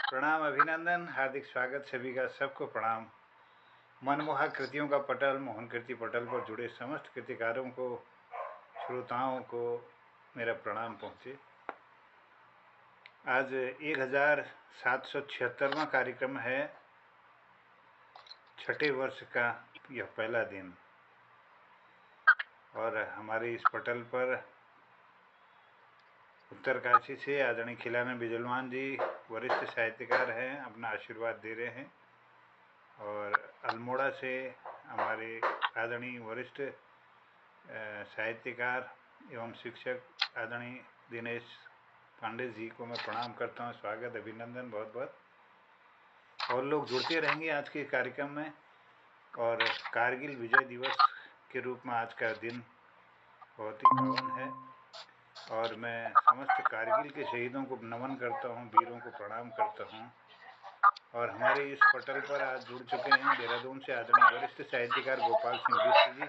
प्रणाम, अभिनंदन, हार्दिक स्वागत सभी का। सबको प्रणाम। मनमोहक कृतियों का पटल, मोहन कीर्ति पटल पर जुड़े समस्त कृतिकारों को, श्रोताओं को मेरा प्रणाम पहुँचे। आज 1776वां कार्यक्रम है। छठे वर्ष का यह पहला दिन और हमारे इस पटल पर उत्तरकाशी से आदरणीय खिलाना बिजलवान जी वरिष्ठ साहित्यकार हैं, अपना आशीर्वाद दे रहे हैं। और अल्मोड़ा से हमारे आदरणीय वरिष्ठ साहित्यकार एवं शिक्षक आदरणीय दिनेश पांडे जी को मैं प्रणाम करता हूँ। स्वागत, अभिनंदन बहुत बहुत। और लोग जुड़ते रहेंगे आज के कार्यक्रम में। और कारगिल विजय दिवस के रूप में आज का दिन बहुत ही पावन है और मैं समस्त कारगिल के शहीदों को नमन करता हूँ, वीरों को प्रणाम करता हूँ। और हमारे इस पटल पर आज जुड़ चुके हैं देहरादून से आदरणीय वरिष्ठ साहित्यकार गोपाल सिंह बिष्ट जी।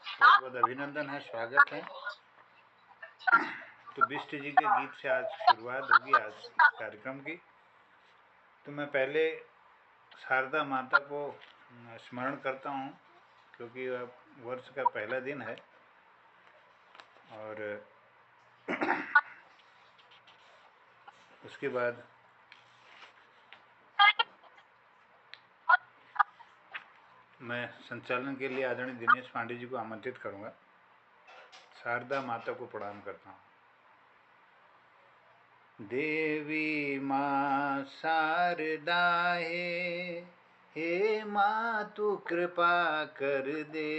बहुत बहुत अभिनंदन है, स्वागत है। तो बिष्ट जी के गीत से आज शुरुआत होगी आज इस कार्यक्रम की। तो मैं पहले शारदा माता को स्मरण करता हूँ क्योंकि वर्ष का पहला दिन है। और उसके बाद मैं संचालन के लिए आदरणीय दिनेश पांडे जी को आमंत्रित करूँगा। शारदा माता को प्रणाम करता हूँ। देवी माँ शारदा हे माँ तू कृपा कर दे।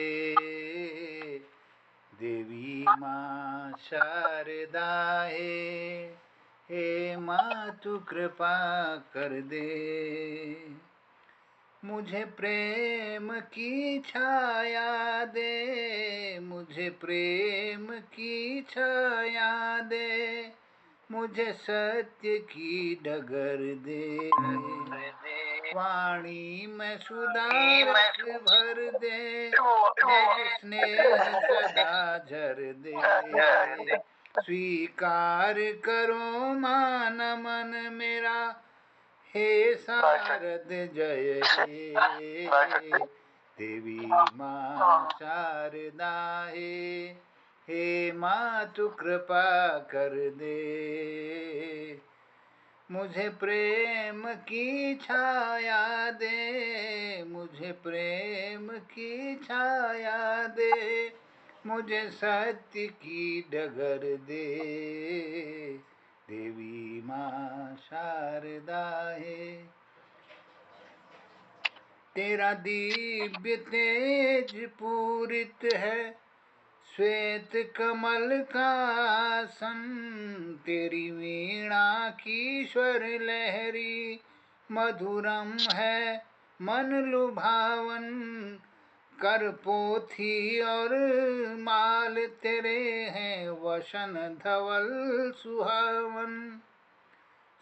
देवी माँ शारदा हे माँ तू कृपा कर दे। मुझे प्रेम की छाया दे, मुझे प्रेम की छाया दे, मुझे सत्य की डगर दे। वाणी में सुधा रस भर दे, मुझे स्नेह सदा झर दे। स्वीकार करो मान मन मेरा, हे शारद जय हे। देवी माँ शारदा हे माँ तू कृपा कर दे। मुझे प्रेम की छाया दे, मुझे प्रेम की छाया दे, मुझे सत्य की डगर दे। देवी माँ शारदा तेरा दिव्य तेज पूरित है, श्वेत कमल का आसन। तेरी वीणा की स्वर लहरी, मधुरम है मन लुभावन। कर पोथी और माल तेरे हैं, वसन धवल सुहावन।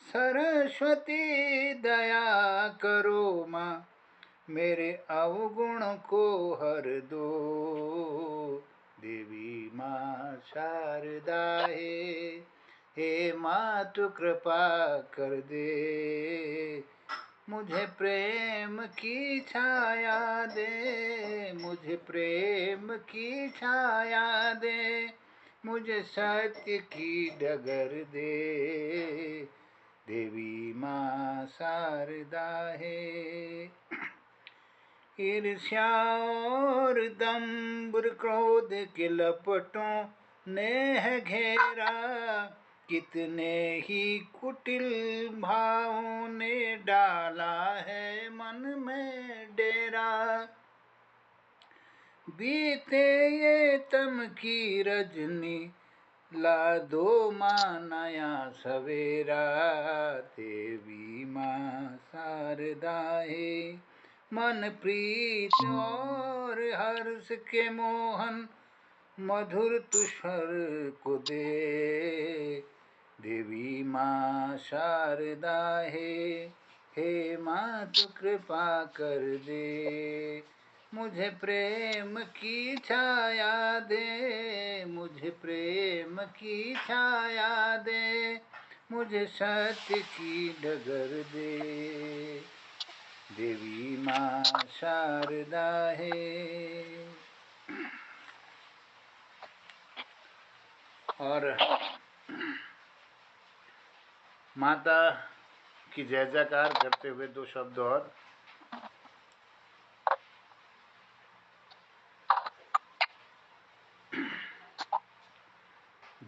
सरस्वती दया करो माँ, मेरे अवगुण को हर दो। देवी माँ शारदा हे माँ तू कृपा कर दे। मुझे प्रेम की छाया दे, मुझे प्रेम की छाया दे, मुझे सत्य की डगर दे। देवी माँ शारदा ईर्ष्या और दंभ क्रोध के लपटों ने है घेरा, कितने ही कुटिल भावों ने डाला है मन में डेरा। बीते ये तम की रजनी, ला दो माँ नया सवेरा। देवी माँ शारदा मन प्रीत और हर्ष के मोहन, मधुर तुषार को दे। देवी माँ शारदा हे माँ तू कृपा कर दे। मुझे प्रेम की छाया दे, मुझे प्रेम की छाया दे, मुझे सत्य की डगर दे। देवी माँ शारदा है। और माता की जय जयकार करते हुए दो शब्द और।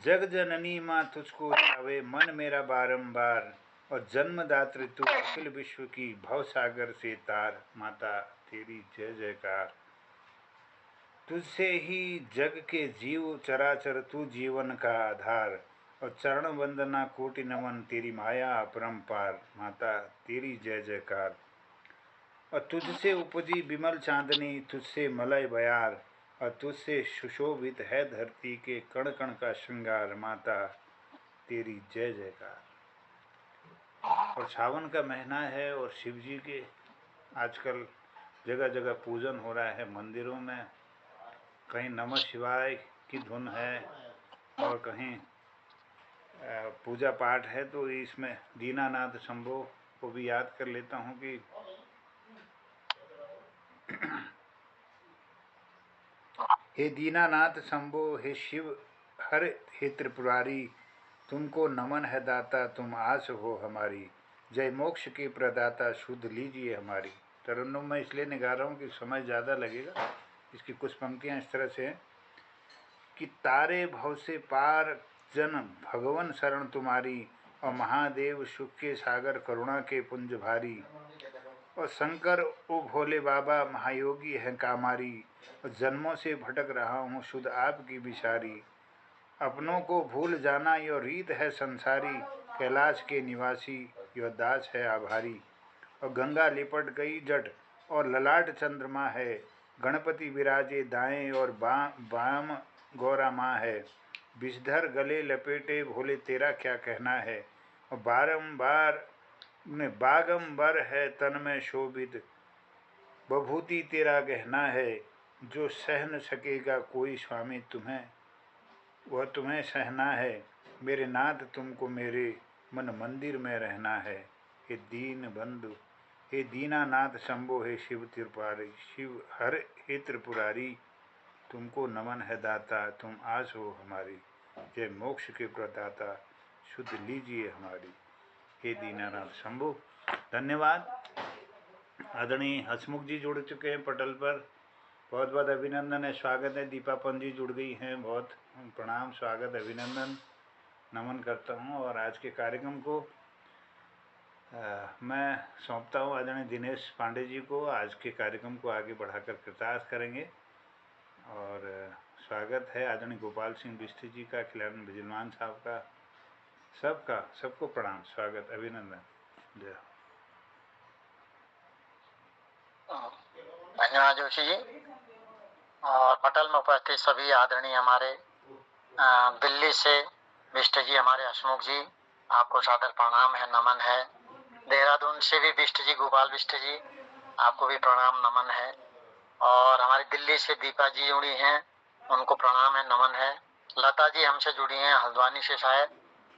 जग जननी माँ तुझको ध्यावे मन मेरा बारंबार, और जन्मदात्री तू अखिल विश्व की भव सागर से तार। माता तेरी जय जयकार। तुझसे ही जग के जीव चराचर तू जीवन का आधार, और चरण वंदना कोटि नमन तेरी माया अपरंपार। माता तेरी जय जयकार। और तुझसे उपजी विमल चांदनी, तुझसे मलय बयार, और तुझसे सुशोभित है धरती के कण कण का श्रृंगार। माता तेरी जय जयकार। और सावन का महीना है और शिव जी के आजकल जगह जगह पूजन हो रहा है मंदिरों में। कहीं नमः शिवाय की धुन है और कहीं पूजा पाठ है। तो इसमें दीनानाथ शंभो को भी याद कर लेता हूँ कि हे दीनानाथ शंभो, हे शिव हर हे त्रिपुरारी, तुमको नमन है दाता, तुम आस हो हमारी। जय मोक्ष के प्रदाता, शुद्ध लीजिए हमारी। तरन्नुम मैं इसलिए निगा रहा हूँ कि समय ज़्यादा लगेगा। इसकी कुछ पंक्तियाँ इस तरह से हैं कि तारे भव से पार जन भगवन शरण तुम्हारी, और महादेव सुख के सागर करुणा के पुंज भारी। और शंकर ओ भोले बाबा महायोगी हैं कामारी, और जन्मों से भटक रहा हूँ शुद्ध आपकी बिसारी। अपनों को भूल जाना यो रीत है संसारी, कैलाश के निवासी यो दास है आभारी। और गंगा लिपट गई जट और ललाट चंद्रमा है, गणपति विराजे दाएं और बाम गौरा माँ है। विषधर गले लपेटे भोले तेरा क्या कहना है, और बारंबार बागंबर है तन में शोभित, बभूति तेरा गहना है। जो सह न सकेगा कोई स्वामी तुम्हें, वह तुम्हें सहना है। मेरे नाथ तुमको मेरे मन मंदिर में रहना है। हे दीन बंधु, हे दीनानाथ शंभो, हे शिव त्रिपुरारी, शिव हर हे त्रिपुरारी, तुमको नमन है दाता, तुम आस हो हमारी। जय मोक्ष के प्रदाता, शुद्ध लीजिए हमारी। हे दीनानाथ शंभो। धन्यवाद। आदरणीय हसमुख जी जुड़ चुके हैं पटल पर, बहुत बहुत अभिनंदन है, स्वागत है। दीपापन जी जुड़ गई हैं, बहुत प्रणाम, स्वागत, अभिनंदन, नमन करता हूं। और आज के कार्यक्रम को मैं सौंपता हूं आदरणीय दिनेश पांडे जी को। आज के कार्यक्रम को आगे बढ़ाकर कृतार्थ करेंगे। और स्वागत है आदरणीय गोपाल सिंह बिष्ट जी का, खिलाड़न बिजलमान साहब का, सबका, सबको प्रणाम, स्वागत, अभिनंदन। जय। धन्यवाद जोशी जी। और पटल में उपस्थित सभी आदरणीय हमारे दिल्ली से बिष्ट जी, हमारे हसमुख जी, आपको सादर प्रणाम है, नमन है। देहरादून से भी बिष्ट जी, गोपाल बिष्ट जी, आपको भी प्रणाम नमन है। और हमारी दिल्ली से दीपा जी जुड़ी हैं, उनको प्रणाम है, नमन है। लता जी हमसे जुड़ी हैं हल्द्वानी से, शायद,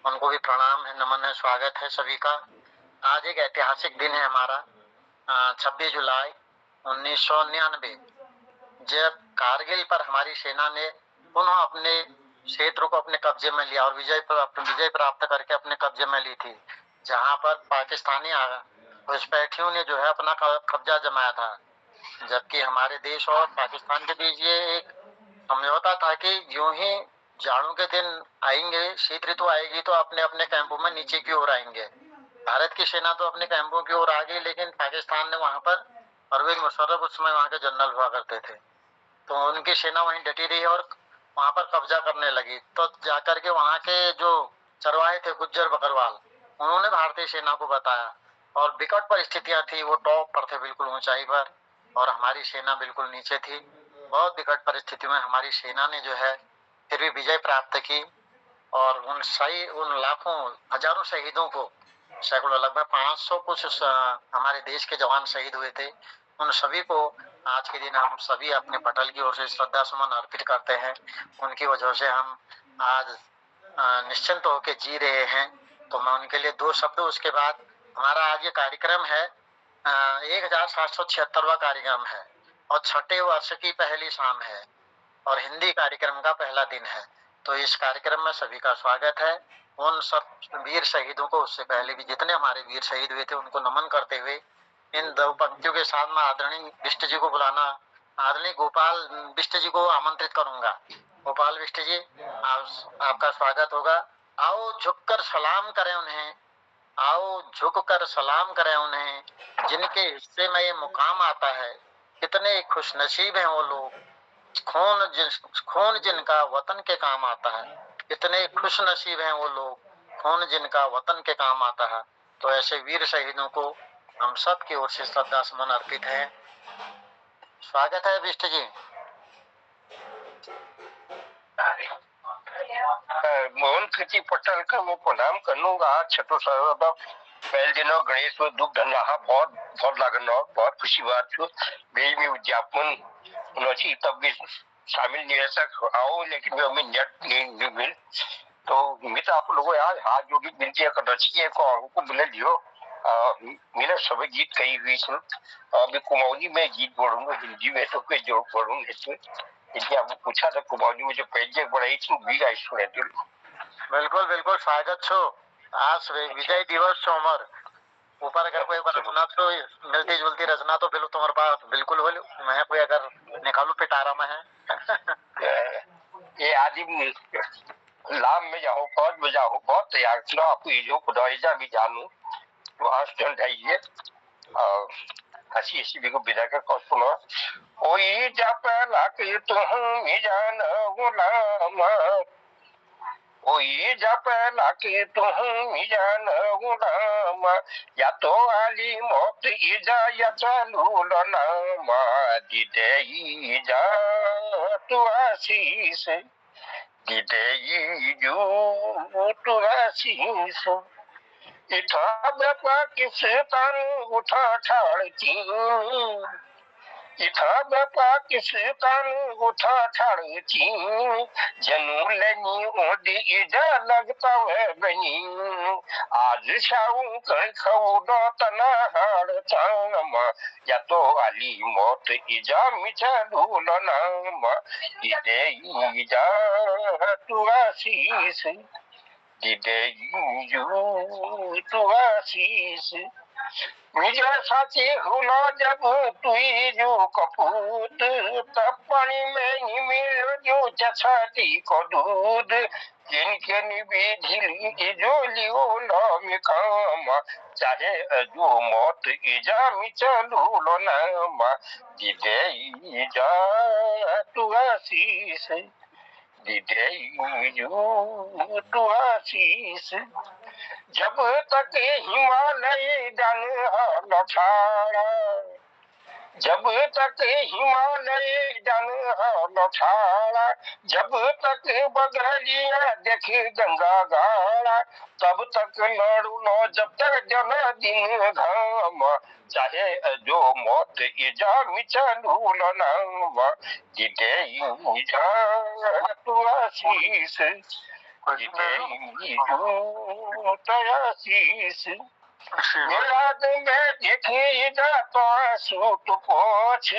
उनको भी प्रणाम है, नमन है, स्वागत है सभी का। आज एक ऐतिहासिक दिन है हमारा, 26 जुलाई 1999, जब कारगिल पर हमारी सेना ने पुनः अपने क्षेत्र को अपने कब्जे में लिया और विजय प्राप्त करके अपने कब्जे में ली थी, जहां पर पाकिस्तानी घुसपैठियों ने जो है अपना कब्जा जमाया था। जबकि हमारे देश और पाकिस्तान के बीच ये एक समझौता था कि यूं ही जाड़ों के दिन आएंगे, शीत ऋतु आएगी तो अपने अपने कैंपों में नीचे की ओर आएंगे। भारत की सेना तो अपने कैंपों की ओर आ गई, लेकिन पाकिस्तान ने वहां पर, परवेज मुशर्रफ उस समय वहां के जनरल हुआ करते थे, तो उनकी सेना वहीं डटी रही और वहां पर कब्जा करने लगी। तो जाकर के वहां के जो चरवाहे थे गुज्जर बकरवाल, उन्होंने भारतीय सेना को बताया, और विकट परिस्थितियां थी, वो टॉप पर थे, बिल्कुल ऊंचाई पर, और हमारी सेना बिल्कुल नीचे थी। बहुत विकट परिस्थिति में हमारी सेना ने जो है फिर भी विजय प्राप्त की, और उन लाखों हजारों शहीदों को, सैकड़ों, लगभग 500 कुछ हमारे देश के जवान शहीद हुए थे, उन सभी को आज के दिन हम सभी अपने पटल की ओर से श्रद्धा सुमन अर्पित करते हैं। उनकी वजह से हम आज निश्चिंत होकर जी रहे हैं। तो मैं उनके लिए 2 शब्द, उसके बाद हमारा आज ये कार्यक्रम है 1776वां कार्यक्रम है और 6ठे वर्ष की पहली शाम है और हिंदी कार्यक्रम का पहला दिन है। तो इस कार्यक्रम में सभी का स्वागत है। उन सब वीर शहीदों को, उससे पहले भी जितने हमारे वीर शहीद हुए थे उनको नमन करते हुए इन 2 पंक्तियों के साथ मैं आदरणीय बिष्ट जी को बुलाना, आदरणीय गोपाल बिष्ट जी को आमंत्रित करूंगा। गोपाल बिष्ट जी, आपका स्वागत होगा। आओ झुककर सलाम करें उन्हें, आओ झुककर सलाम करें उन्हें, जिनके हिस्से में ये मुकाम आता है। कितने खुशनसीब हैं वो लोग, खून जिनका वतन के काम आता है। कितने खुश नसीब हैं वो लोग, खून जिनका वतन के काम आता है। तो ऐसे वीर शहीदों को हम सब की ओर से श्रद्धा सुमन अर्पित है। स्वागत है बिष्ट जी। मोहन कृति पटेल का मैं प्रणाम करूंगा। छठो सर्वदा पहले दिनों गणेश में दुख धन रहा, बहुत बहुत लागन बहुत खुशी बात छो। बेज में उद्यापन उनसी तब भी शामिल निवेशक आओ, लेकिन मैं नेट नहीं मिल तो मित्र आप लोगों यार हाथ जोड़ी विनती कर रखी को हमको मिले लियो। मेरा सभी गीत कही हुई सुन, अभी कुमाऊनी में गीत पढ़ूंगा, हिंदी में तो कोई जोड़ पढ़ूंगा इसलिए आपको पूछा था। कुमाऊनी में जो पहले बढ़ाई थी भी गाई सुने थे। बिल्कुल बिल्कुल स्वागत छो। आज विजय दिवस छो उमर ऊपर अगर कोई रचना तो मिलती जुलती रचना तो बिल्कुल तुम्हारे पास बिल्कुल हो, मैं कोई अगर निकालू पिटारा में है। ये आदि लाभ में जाओ, फौज में जाओ, बहुत तैयार चुना आपको ये जो खुदाइजा भी जानू तो आज स्टैंड है ये हसी हसी भी को विदा का कौन सुनो। ओ ये जा पहला के तुम ही जान गुलाम, ओ ये जा पहला के तुम ही जान गुलाम, या तो आली मौत इजा या चालू नाम, दिदे जा तू आशीष, दिदे जो तू आशीष। इठा बापा किस्तान उठा ठाड़ती, इठा बापा किस्तान उठा ठाड़ती, जनू लेनी ओदी इजा लगता है बनी, आज शाऊ कर खौडो तना हाड़ चाम, या तो आली मौत इजा मिचा धूल नाम, इदे इजा तू आशीष, दिदे तू आशीष। मिजा साथी हुला जब तुई जो कपूत, तब पानी में ही मिल जो चछाती को दूध, जिनके निवेदिली जो लियो नाम काम, चाहे जो मौत इजा मिचलू लो नाम, दिदे इजा तू आशीष, दिदे तू आशीष। जब तक हिमालय डन लठाड़ा, जब तक हिमालय डन लठाड़ा, जब तक बगलिया देखे गंगा गाड़ा, तब तक लड़ू लो जब तक जन दिन घाम, चाहे जो मौत इजा मिचलू नाम, दिदे इजा तू आशीष, आशीष। याद में देखी जाता सूट पोछ,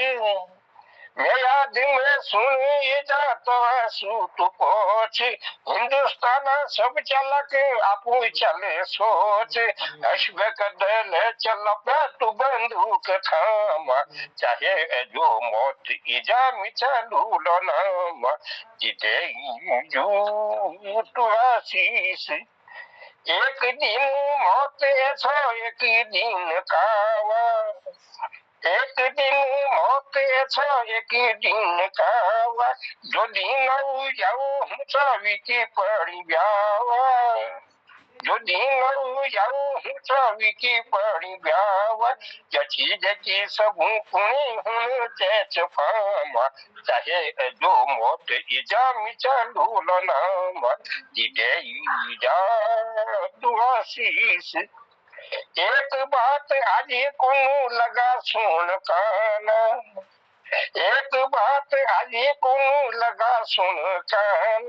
मैं याद में सुनी जाता सूट पोछ, हिंदुस्तान सब चलक आपू चले सोच, हश्ब कदल चल पे तू बंदूक थाम, चाहे जो मौत इजा मिचलू लो नाम, जिदे जो तू आशीष। एक दिन मौत ऐसा एक दिन कावा, एक दिन मौत ऐसा एक दिन कावा, जो दिन जाऊ चावी की पड़ी ब्यावा, जो दिन जाऊ चावी की पड़ी ब्यावा, जची जची सबू पुणे हुन चैच फामा, चाहे जो मौत इजा मिचलू लो नाम, दिदे इजा तू आशीष। एक बात आज को लगा सुन काना, एक बात आजी को लगा सुन कान,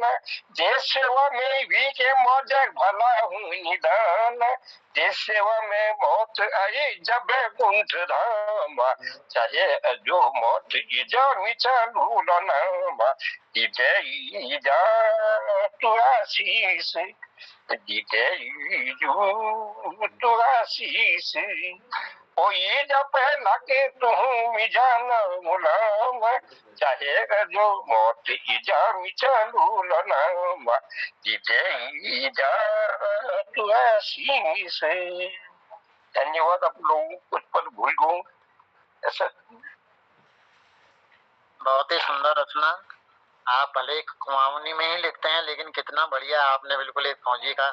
जे सेवा में भी के मौजे भला हूँ निदान, जे सेवा में मौत आई जब कुंठ धाम, चाहे जो मौत इजा मिचालू नाम, इदे इजा तू आशीष, इदे इजू तू आशीष, ओ ईजा पहला के तू मिजान गुलाम, चाहे जो मौत इजा मिचालू नाम, इदे इजा तू आशीष। धन्यवाद। आप लोगों को कुछ पल भूल गूं ऐसा। बहुत ही सुंदर रचना। आप भले कुमाऊनी में ही लिखते हैं, लेकिन कितना बढ़िया आपने बिल्कुल एक फौजी का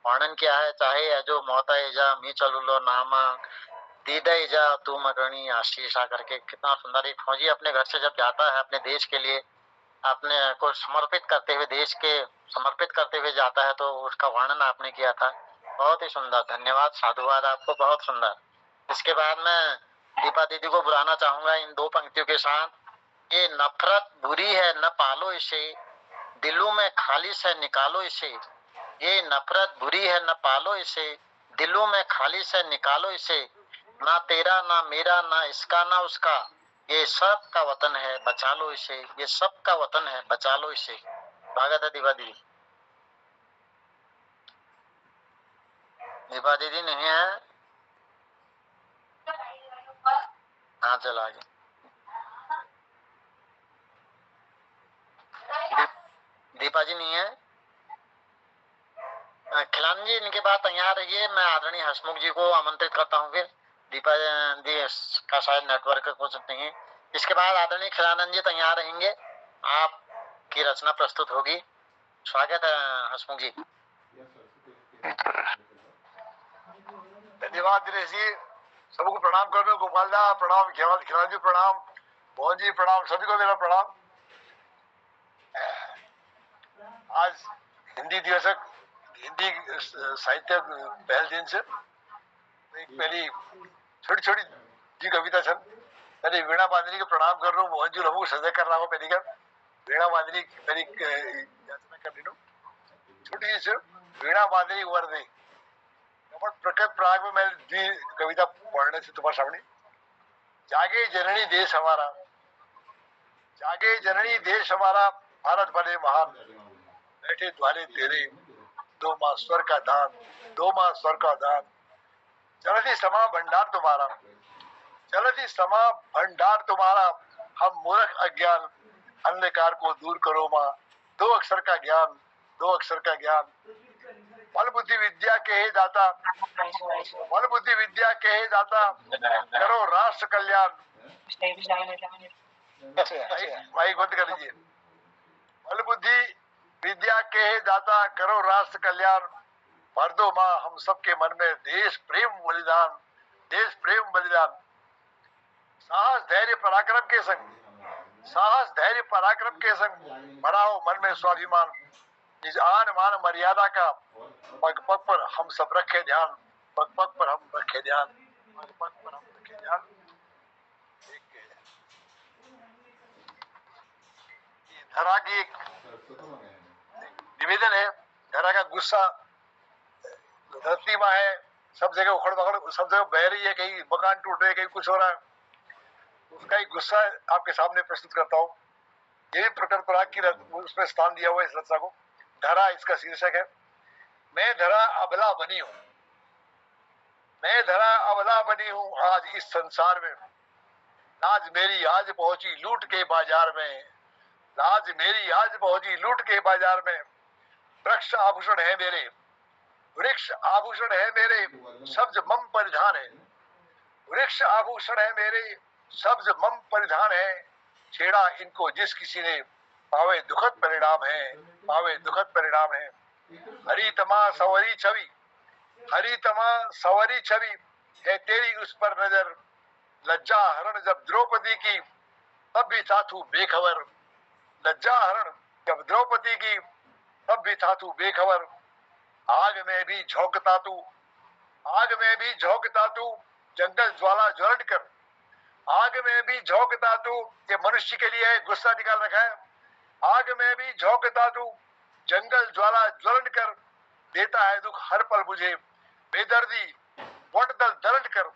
वर्णन किया है। चाहे जो मौता इजा मी चलूलो नामा, दीदा इजा तू मगनी आशीषा करके, कितना सुंदर। एक फौजी अपने घर से जब जाता है अपने देश के लिए, अपने को समर्पित करते हुए, देश के समर्पित करते हुए जाता है, तो उसका वर्णन आपने किया था। बहुत ही सुंदर, धन्यवाद, साधुवाद आपको, बहुत सुंदर। इसके बाद मैं दीपा दीदी को बुलाना चाहूंगा इन दो पंक्तियों के साथ। ये नफरत बुरी है न पालो इसे, दिलों में खालिश है निकालो इसे। ये नफरत बुरी है न पालो इसे, दिलों में खालिश है निकालो इसे। ना तेरा ना मेरा ना इसका ना उसका, ये सब का वतन है बचा लो इसे। ये सब का वतन है बचा लो इसे। स्वागत है दीपा दीदी। दीपा दीदी नहीं है? हाँ चलो आगे। दीपा जी नहीं है? खिलानी जी इनके बाद तैयार रहिए। मैं आदरणीय हसमुख जी को आमंत्रित करता हूँ। फिर दीपा जी का शायद नेटवर्क कुछ नहीं है। इसके बाद आदरणीय खिलानंद जी तैयार रहेंगे, आपकी रचना प्रस्तुत होगी। स्वागत है हसमुख जी। धन्यवाद दिनेश जी, सबको प्रणाम कर रहे। गोपाल दा प्रणाम, खिलान जी प्रणाम, मोहन जी प्रणाम, सभी को मेरा प्रणाम। आज हिंदी दिवस, हिंदी साहित्य पहल दिन से एक पहली छोटी छोटी जी कविता छन पहले वीणा बांधनी के प्रणाम कर रहा हूँ। मोहन जी लोगों सजा कर रहा हूँ। पहली का वीणा बांधनी पहली याचना कर रही हूँ। छोटी सी वीणा बांधनी वर्दी प्रकट प्राग में मैं कविता पढ़ने से तुम्हारे सामने। जागे जननी देश हमारा, जागे जननी देश हमारा, भारत भले महान, बैठे द्वारे तेरे, दो माँ स्वर का दान, दो माँ स्वर का दान। चलती समा भंडार तुम्हारा, चलती समा भंडार तुम्हारा, हम मूर्ख अज्ञान अंधकार को दूर करो माँ। दो अक्षर का ज्ञान, दो अक्षर का ज्ञान। बल बुद्धि विद्या के हे दाता, बल बुद्धि विद्या के हे दाता, करो राष्ट्र कल्याण। माइक बंद कर लीजिए। बल बुद्धि विद्या के हे दाता, करो राष्ट्र कल्याण। भर दो माँ हम सबके मन में देश प्रेम बलिदान, देश प्रेम बलिदान। साहस धैर्य पराक्रम के संग, साहस धैर्य पराक्रम के संग भरा हो मन में स्वाभिमान। इस आन मान मर्यादा का पग पग पर हम सब रखे ध्यान, पग पग पर हम रखे ध्यान, पग पग पर हम रखे ध्यान। धरा की एक निवेदन है। धरा का गुस्सा धरती माँ है, सब जगह उखड़ पकड़, सब जगह बह रही है, कहीं मकान टूट रहे, कहीं कुछ हो रहा है। उसका एक गुस्सा आपके सामने प्रस्तुत करता हूँ। ये भी प्रकट पराग की उसमें स्थान दिया हुआ है इस रचना को। धरा इसका शीर्षक है। मैं धरा अबला बनी हूँ, मैं धरा अबला बनी हूँ आज इस संसार में। लाज मेरी आज पहुंची लूट के बाजार में, लाज मेरी आज पहुंची लूट के बाजार में। वृक्ष आभूषण है मेरे, वृक्ष आभूषण है मेरे, सब्ज मम परिधान है। वृक्ष आभूषण है मेरे, सब्ज मम परिधान है। छेड़ा इनको जिस किसी ने, पावे दुखद परिणाम है, पावे दुखद परिणाम है। हरी तमा सवरी छवि, हरी तमा सवरी छवि है तेरी उस पर नजर। लज्जा हरण जब द्रौपदी की, तब भी था तू बेखबर। लज्जा हरण जब द्रौपदी की, तब भी था तू बेखबर। आग में भी झोंकता तू, आग में भी झोंकता तू, जंगल ज्वाला ज्वलन कर। आग में भी झोंकता तू, ये मनुष्य के लिए गुस्सा निकाल रखा है। आग में भी झोंकता तू, जंगल ज्वाला ज्वलन कर देता है दुख हर पल मुझे, बेदर्दी वट दल दलन कर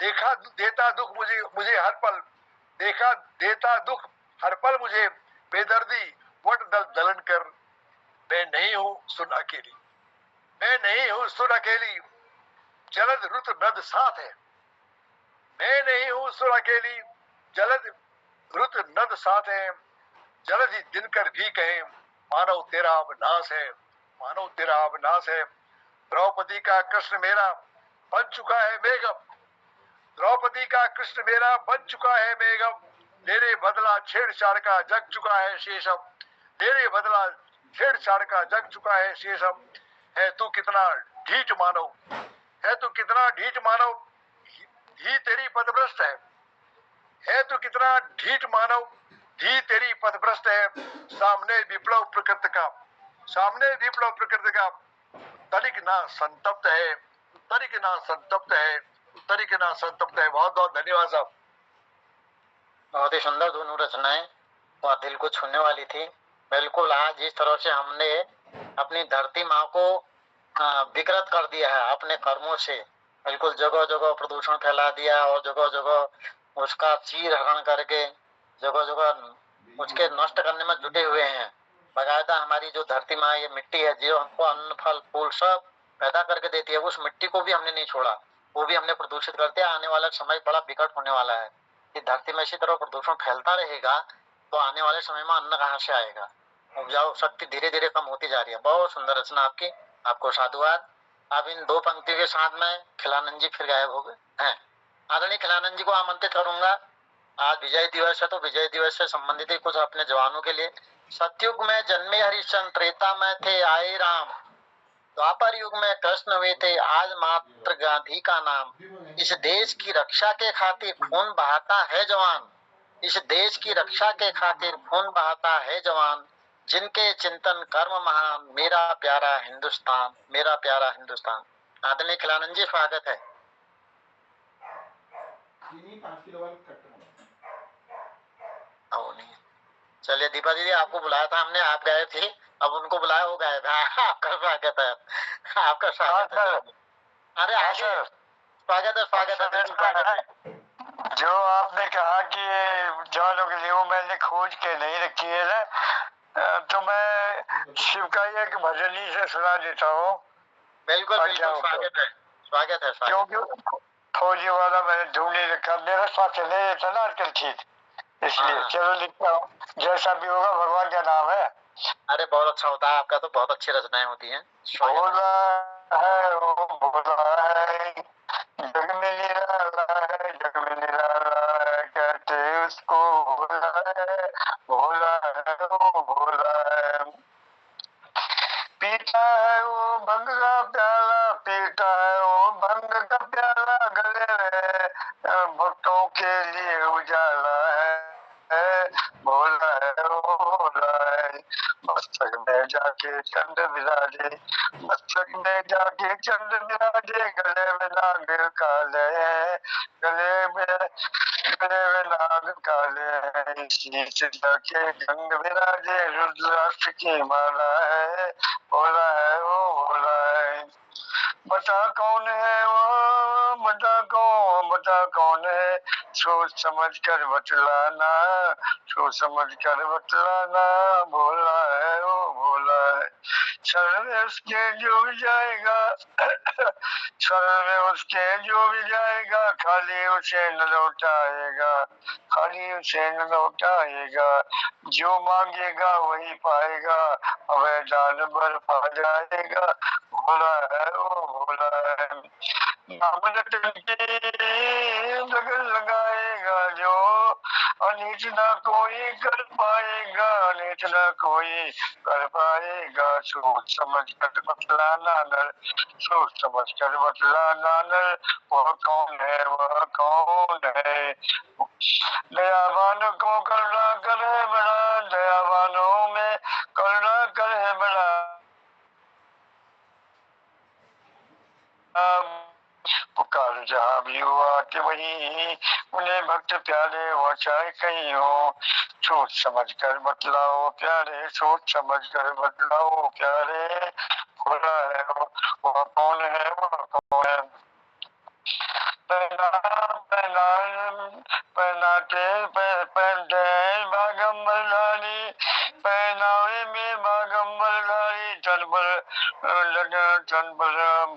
देखा देता दुख मुझे मुझे हर पल, देखा देता दुख हर पल मुझे, बेदर्दी वट दल दलन कर। मैं नहीं हूं सुन अकेली, मैं नहीं हूं सुन अकेली, जलद रुत नद साथ है। मैं नहीं हूं सुन अकेली, जलद रुत नद साथ है। जलद ही दिनकर भी कहे मानव तेरा अब नाश है, मानव तेरा अब नाश है। द्रौपदी का कृष्ण मेरा बन चुका है मेघम, द्रौपदी का कृष्ण मेरा बन चुका है मेघम, तेरे बदला छेड़छाड़ का जग चुका है शेषम, तेरे बदला छेड़छाड़ का जग चुका है शेषम। है तू कितना ढीठ मानव, है तू कितना ढीठ मानव, ही तेरी पथभ्रष्ट है तू कितना ढीठ मानव, धी तेरी पथभ्रष्ट है। सामने विप्लव प्रकृति का, सामने विप्लव प्रकृति का, तनिक ना संतप्त है, तनिक ना संतप्त है, तनिक ना संतप्त है। बहुत बहुत धन्यवाद साहब। बहुत ही सुंदर दोनों रचनाएं और दिल को छूने वाली थी। बिल्कुल आज जिस तरह से हमने अपनी धरती माँ को विकृत कर दिया है अपने कर्मों से, बिल्कुल जगह जगह प्रदूषण फैला दिया और जगह जगह उसका चीर हरण करके जगह जगह उसके नष्ट करने में जुटे हुए हैं। बाकायदा हमारी जो धरती माँ ये मिट्टी है जो हमको अन्न फल फूल सब पैदा करके देती है, उस मिट्टी को भी हमने नहीं छोड़ा, वो भी हमने प्रदूषित कर दिया। आने वाला समय बड़ा विकट होने वाला है कि धरती में इसी तरह प्रदूषण फैलता रहेगा तो आने वाले समय में अन्न कहाँ से आएगा, उपजाऊ शक्ति धीरे धीरे कम होती जा रही है। बहुत सुंदर रचना आपकी, आपको साधुवाद। अब इन दो पंक्तियों के साथ में खिलानंद जी फिर गायब हो गए हैं। आदरणीय खिलानंद जी को आमंत्रित करूंगा। आज विजय दिवस है तो विजय दिवस से संबंधित ही कुछ अपने जवानों के लिए। सतयुग में जन्मे हरिश्चंद्र, त्रेता में थे आए राम, द्वापर युग में कृष्ण हुए थे, आज मात्र गांधी का नाम। इस देश की रक्षा के खातिर खून बहाता है जवान, इस देश की रक्षा के खातिर खून बहाता है जवान, जिनके चिंतन कर्म महान, मेरा प्यारा हिंदुस्तान, मेरा प्यारा हिंदुस्तान। आदरणीय खिलानंद जी स्वागत है। चलिए दीपा दीदी आपको बुलाया था हमने, आप गए थे, अब उनको बुलाया वो गए थे। आपका स्वागत है, आपका स्वागत है। अरे आगे स्वागत है, स्वागत है, बिल्कुल स्वागत है। जो आपने कहा कि जवानों के लिए वो मैंने खोज के नहीं रखी है ना, तो मैं शिव का एक भजन ही से सुना देता हूँ। बिल्कुल बिल्कुल स्वागत है, स्वागत है, क्योंकि फौजी वाला मैंने ढूंढ नहीं रखा, मेरा साथ नहीं रहता ना आजकल ठीक, इसलिए चलो लिखता हूँ। जैसा भी होगा भगवान का नाम है। अरे बहुत अच्छा होता है आपका, तो बहुत अच्छी रचनाएं होती हैं। भोला है वो भोला है, जग में निराला है, जग में निराला है, कहते उसको भोला है, भोला है वो भोला है। पीता है वो भंग का प्याला, पीता है वो भंग का प्याला, गले में भक्तों के लिए उजाला है, भोला है वो भोला है। मस्तक में जाके चंद विराजे, मस्तक में जाके चंद विराजे, गले में नाग काले, गले में नाग काले, शीश जाके गंग विराजे, रुद्राक्ष की माला है, भोला है वो भोला है। बता कौन है वो, बता कौन है, सोच समझ कर बतलाना, सोच समझ कर बतलाना, भोला है वो भोला है। शरण में उसके जो भी जाएगा, शरण में उसके जो भी जाएगा, खाली उसे न लौटाएगा, खाली उसे न लौटाएगा, जो मांगेगा वही पाएगा, अबे दान बर्फा जाएगा, भोला है वो भोला है। नाम रटन की लगन लगाएगा जो, अनित ना कोई कर पाएगा, अनित ना कोई कर पाएगा, सोच समझ कर बतलाना नर, सोच समझ कर बतलाना नर, वह कौन है, वह कौन है। दयावान को करुणा करे बड़ा, दयावानों में करुणा करे बड़ा, काल जहाँ भी हुआ कि वही उन्हें भक्त प्यारे वो चाहे कहीं हो। सोच समझ कर बतलाओ प्यारे, सोच समझ कर बतलाओ प्यारे, भोला है वो कौन है, वो कौन है। पहनाते बागम्बर धारी, पहनावे में बागम्बर धारी, तन पर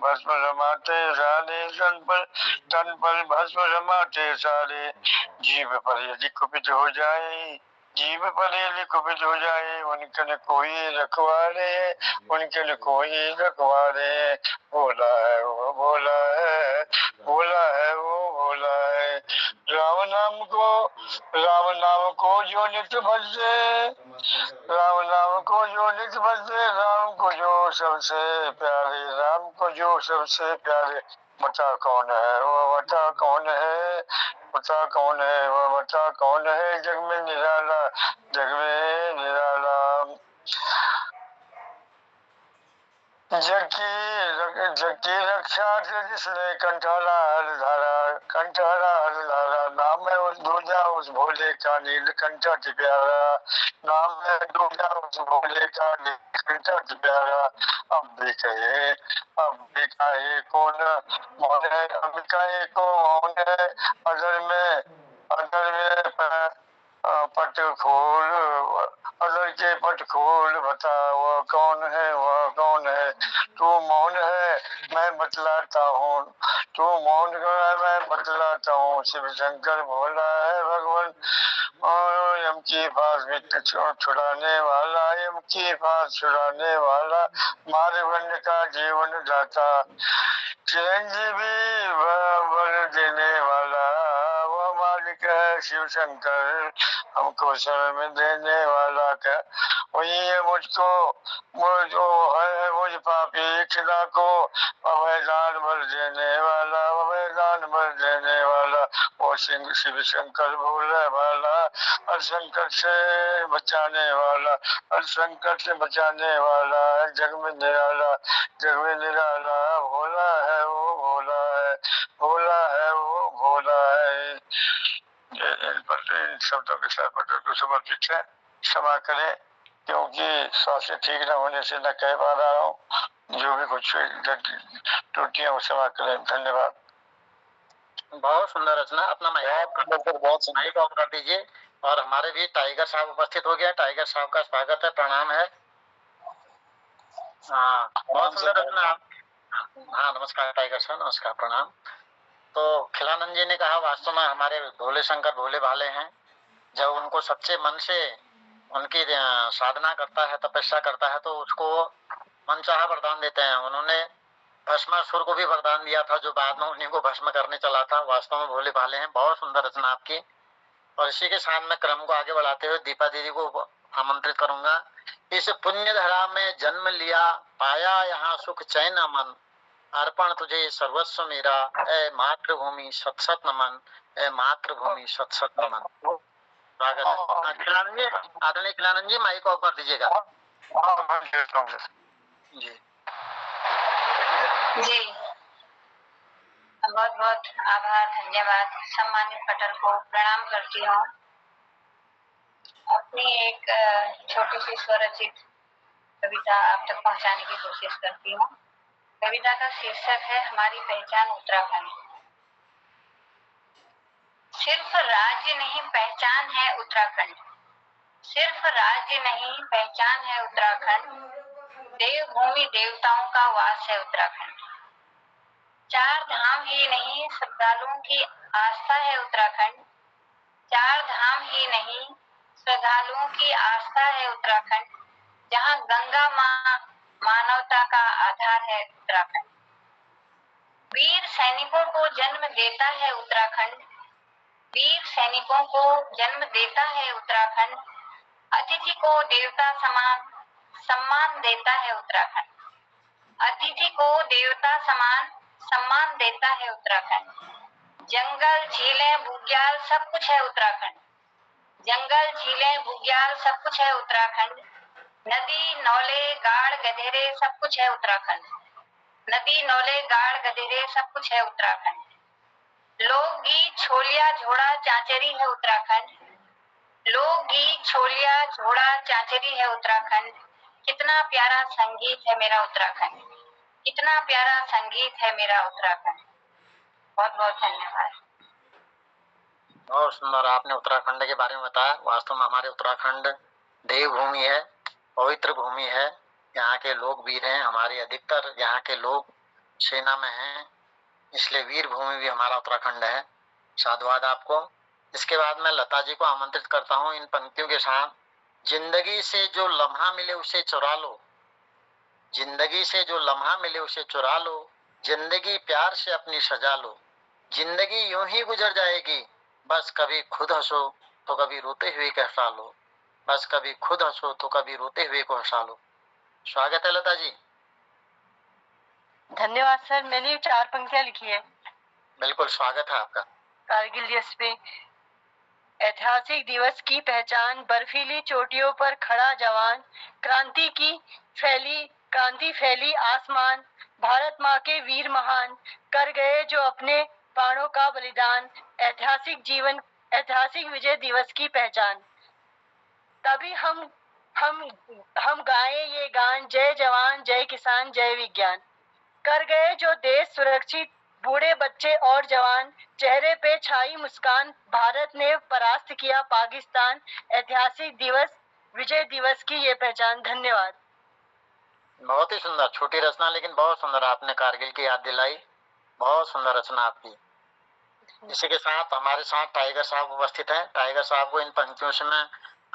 भस्म रमाते सारे, तन पर भस्म रमाते सारे। जीभ पर यदि कुपित हो जाए, जीभ पर यदि कुपित हो जाए, उनके न कोई रखवारे, उनके न कोई रखवारे। भोला है वो भोला है, भोला है वो भोला है। राम नाम को जो नित भजे, राम नाम को जो नित भजे, राम को जो सबसे प्यारे, राम को जो सबसे प्यारे। बता कौन है वो, बता कौन है, बता कौन है वो, बता कौन है, जग में निराला, जग में निराला। जग की रक्षा से जिसने कंठाला हर धारा, कंठाला हर धारा। नाम है उस दूजा उस भोले का नीलकंठ अति प्यारा, नाम है दूजा उस भोले का नीलकंठ अति प्यारा। अब भी कहे कौन मौन है, अब कहे को मौन है। अदर में पट खोल, अदर के पट खोल, बता वो कौन है, वो कौन है। तू मौन है मैं बतलाता हूँ, तू मौन है मैं बतलाता हूँ। शिव शंकर भोला है भगवान, और यम की पास भी छुड़ाने वाला, यम की पास छुड़ाने वाला, मारे वन्य का जीवन दाता, चिरंजीवी वर देने वाला, वो मालिक है शिव शंकर, हमको शरण देने वाला। क्या वही है मुझको, मुझको है मुझ पापी खिला को, अभयदान भर देने वाला, अभयदान भर देने वाला। वो सिंह शिव शंकर भोले वाला, हर संकट से बचाने वाला, हर संकट से बचाने वाला, जग में निराला, जग में निराला। भोला है वो भोला है, भोला है वो भोला है। इन शब्दों के साथ पत्र को समर्पित है, क्षमा करें क्योंकि स्वास्थ्य ठीक न होने से न कह पा रहा हूँ। जो भी कुछ त्रुटियां वो क्षमा करें। धन्यवाद। बहुत सुंदर रचना। अपना माइक ऑफ कर दीजिए। और हमारे भी टाइगर साहब उपस्थित हो गए। टाइगर साहब का स्वागत है, प्रणाम है। हाँ, बहुत सुंदर रचना। हाँ, नमस्कार टाइगर साहब, नमस्कार, प्रणाम। तो खिलानंद जी ने कहा वास्तव में हमारे भोले शंकर भोले भाले हैं। जब उनको सच्चे मन से उनकी साधना करता है, तपस्या करता है, तो उसको मनचाहा वरदान देते हैं। उन्होंने भस्मासुर को भी वरदान दिया था, जो बाद में उन्हीं को भस्म करने चला था। वास्तव में भोले भाले हैं। बहुत सुंदर रचना आपकी। और इसी के साथ में क्रम को आगे बढ़ाते हुए दीपा दीदी को आमंत्रित करूंगा। इस पुण्य धरा में जन्म लिया, पाया यहाँ सुख चैन अमन, अर्पण तुझे सर्वस्व मेरा, ए मातृभूमि सत सत नमन, ए मातृभूमि सत सत नमन। स्वागत है। खिलानंद जी, आदरणीय खिलानंद जी, माइक ऑफ कर दीजिएगा। जी जी, बहुत बहुत आभार, धन्यवाद। सम्मानित पटल को प्रणाम करती हूँ। अपनी एक छोटी सी स्वरचित कविता आप तक पहुँचाने की कोशिश करती हूँ। कविता का शीर्षक है हमारी पहचान उत्तराखंड। सिर्फ राज्य नहीं पहचान है उत्तराखंड, सिर्फ राज्य नहीं पहचान है उत्तराखंड, देवभूमि देवताओं का वास है उत्तराखंड। चार धाम ही नहीं श्रद्धालुओं की आस्था है उत्तराखंड, चार धाम ही नहीं श्रद्धालुओं की आस्था है उत्तराखंड, जहाँ गंगा माँ मानवता का आधार है उत्तराखंड। वीर सैनिकों को जन्म देता है उत्तराखंड, वीर सैनिकों को जन्म देता है उत्तराखंड, अतिथि को देवता समान सम्मान देता है उत्तराखंड, अतिथि को देवता समान सम्मान देता है उत्तराखंड। जंगल झीलें बुग्याल सब कुछ है उत्तराखंड, जंगल झीलें बुग्याल सब कुछ है उत्तराखंड, नदी नौले गाड़ गधेरे सब कुछ है उत्तराखंड, नदी नौले गाड़ गधेरे सब कुछ है उत्तराखंड। लोकगीत छोलिया झोड़ा चांचरी है उत्तराखंड। लोकगीत छोलिया झोड़ा चांचरी है उत्तराखंड। कितना प्यारा संगीत है मेरा उत्तराखंड। कितना प्यारा संगीत है मेरा उत्तराखंड। बहुत बहुत धन्यवाद। बहुत सुंदर आपने उत्तराखंड के बारे में बताया। वास्तव में हमारे उत्तराखंड देवभूमि है, पवित्र भूमि है। यहाँ के लोग वीर हैं। हमारे अधिकतर यहाँ के लोग सेना में हैं, इसलिए वीर भूमि भी हमारा उत्तराखंड है। साधुवाद आपको। इसके बाद मैं लता जी को आमंत्रित करता हूँ इन पंक्तियों के साथ। जिंदगी से जो लम्हा मिले उसे चुरा लो, जिंदगी से जो लम्हा मिले उसे चुरा लो, जिंदगी प्यार से अपनी सजा लो। जिंदगी यूं ही गुजर जाएगी, बस कभी खुद हंसो तो कभी रोते हुए को हंसा लो, बस कभी खुद हंसो तो कभी रोते हुए को हंसा लो। स्वागत है लता जी। धन्यवाद सर। मैंने 4 पंक्तियां लिखी है। बिल्कुल स्वागत है आपका। कारगिल दिवस पे ऐतिहासिक दिवस की पहचान, बर्फीली चोटियों पर खड़ा जवान, क्रांति फैली आसमान, भारत माँ के वीर महान, कर गए जो अपने प्राणों का बलिदान, ऐतिहासिक विजय दिवस की पहचान। तभी हम गाए ये गान, जय जवान जय किसान जय विज्ञान। कर गए जो देश सुरक्षित, बूढ़े बच्चे और जवान, चेहरे पे छाई मुस्कान, भारत ने परास्त किया पाकिस्तान, ऐतिहासिक दिवस विजय दिवस की ये पहचान। धन्यवाद। बहुत ही सुंदर, छोटी रचना लेकिन बहुत सुंदर। आपने कारगिल की याद दिलाई। बहुत सुंदर रचना आपकी। इसी के साथ हमारे साथ टाइगर साहब उपस्थित हैं। टाइगर साहब को इन पंक्तियों से मैं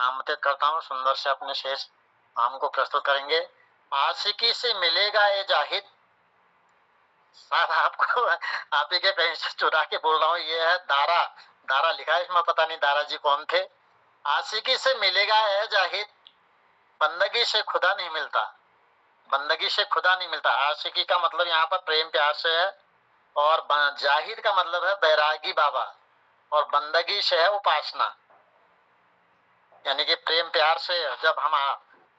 आमंत्रित करता हूँ। सुंदर से अपने शेष हमको प्रस्तुत करेंगे। आशिकी से मिलेगा ये जाहिद। साहब आपको आप ही के कहीं से चुरा के बोल रहा हूँ। ये है दारा, दारा लिखा है इसमें, पता नहीं दारा जी कौन थे। आशिकी से मिलेगा ये जाहिद, बंदगी से खुदा नहीं मिलता, बंदगी से खुदा नहीं मिलता। आशिकी का मतलब यहाँ पर प्रेम प्यार से है, और जाहिद का मतलब है बैरागी बाबा, और बंदगी से है उपासना। यानी कि प्रेम प्यार से जब हम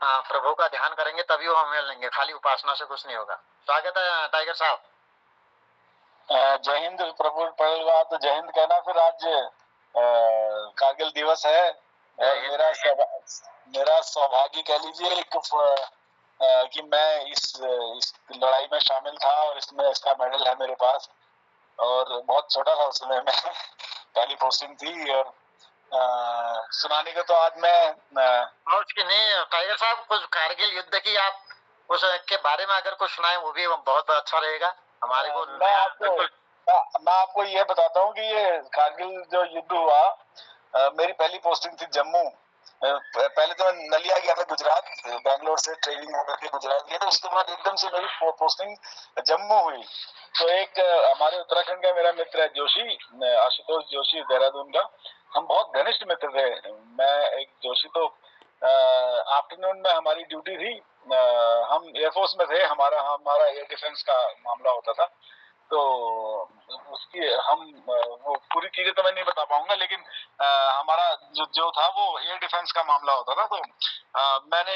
प्रभु का ध्यान करेंगे तभी वो हमें मिलेंगे, खाली उपासना से कुछ नहीं होगा। स्वागत है टाइगर साहब। जय हिंद प्रभु। पहली बात तो जय हिंद कहना, फिर आज कारगिल दिवस है और मेरा सौभाग्य कह लीजिए कि मैं इस लड़ाई में शामिल था और इसमें इसका मेडल है मेरे पास। और बहुत छोटा था उस समय में पहली पोस्टिंग थी। और सुनाने को तो आज मैं उसकी नहीं टाइगर साहब, कुछ कारगिल युद्ध की आप उसके बारे में अगर कुछ सुनाए वो भी बहुत अच्छा रहेगा हमारे को। मैं आपको ये बताता हूँ कि ये कारगिल जो युद्ध हुआ, मेरी पहली पोस्टिंग थी जम्मू। पहले तो मैं नलिया गया था गुजरात, बैंगलोर से ट्रेनिंग होकर के गुजरात गया था। उसके बाद एकदम से मेरी पोस्टिंग जम्मू हुई। तो एक हमारे उत्तराखंड का मेरा मित्र है जोशी, आशुतोष जोशी, देहरादून का। हम बहुत घनिष्ठ मित्र थे। मैं एक जोशी तो आफ्टरनून में हमारी ड्यूटी थी। हम एयरफोर्स में थे, हमारा एयर डिफेंस का मामला होता था। तो उसकी हम वो पूरी चीजें तो मैं नहीं बता पाऊंगा, लेकिन हमारा जो था वो एयर डिफेंस का मामला होता था। तो मैंने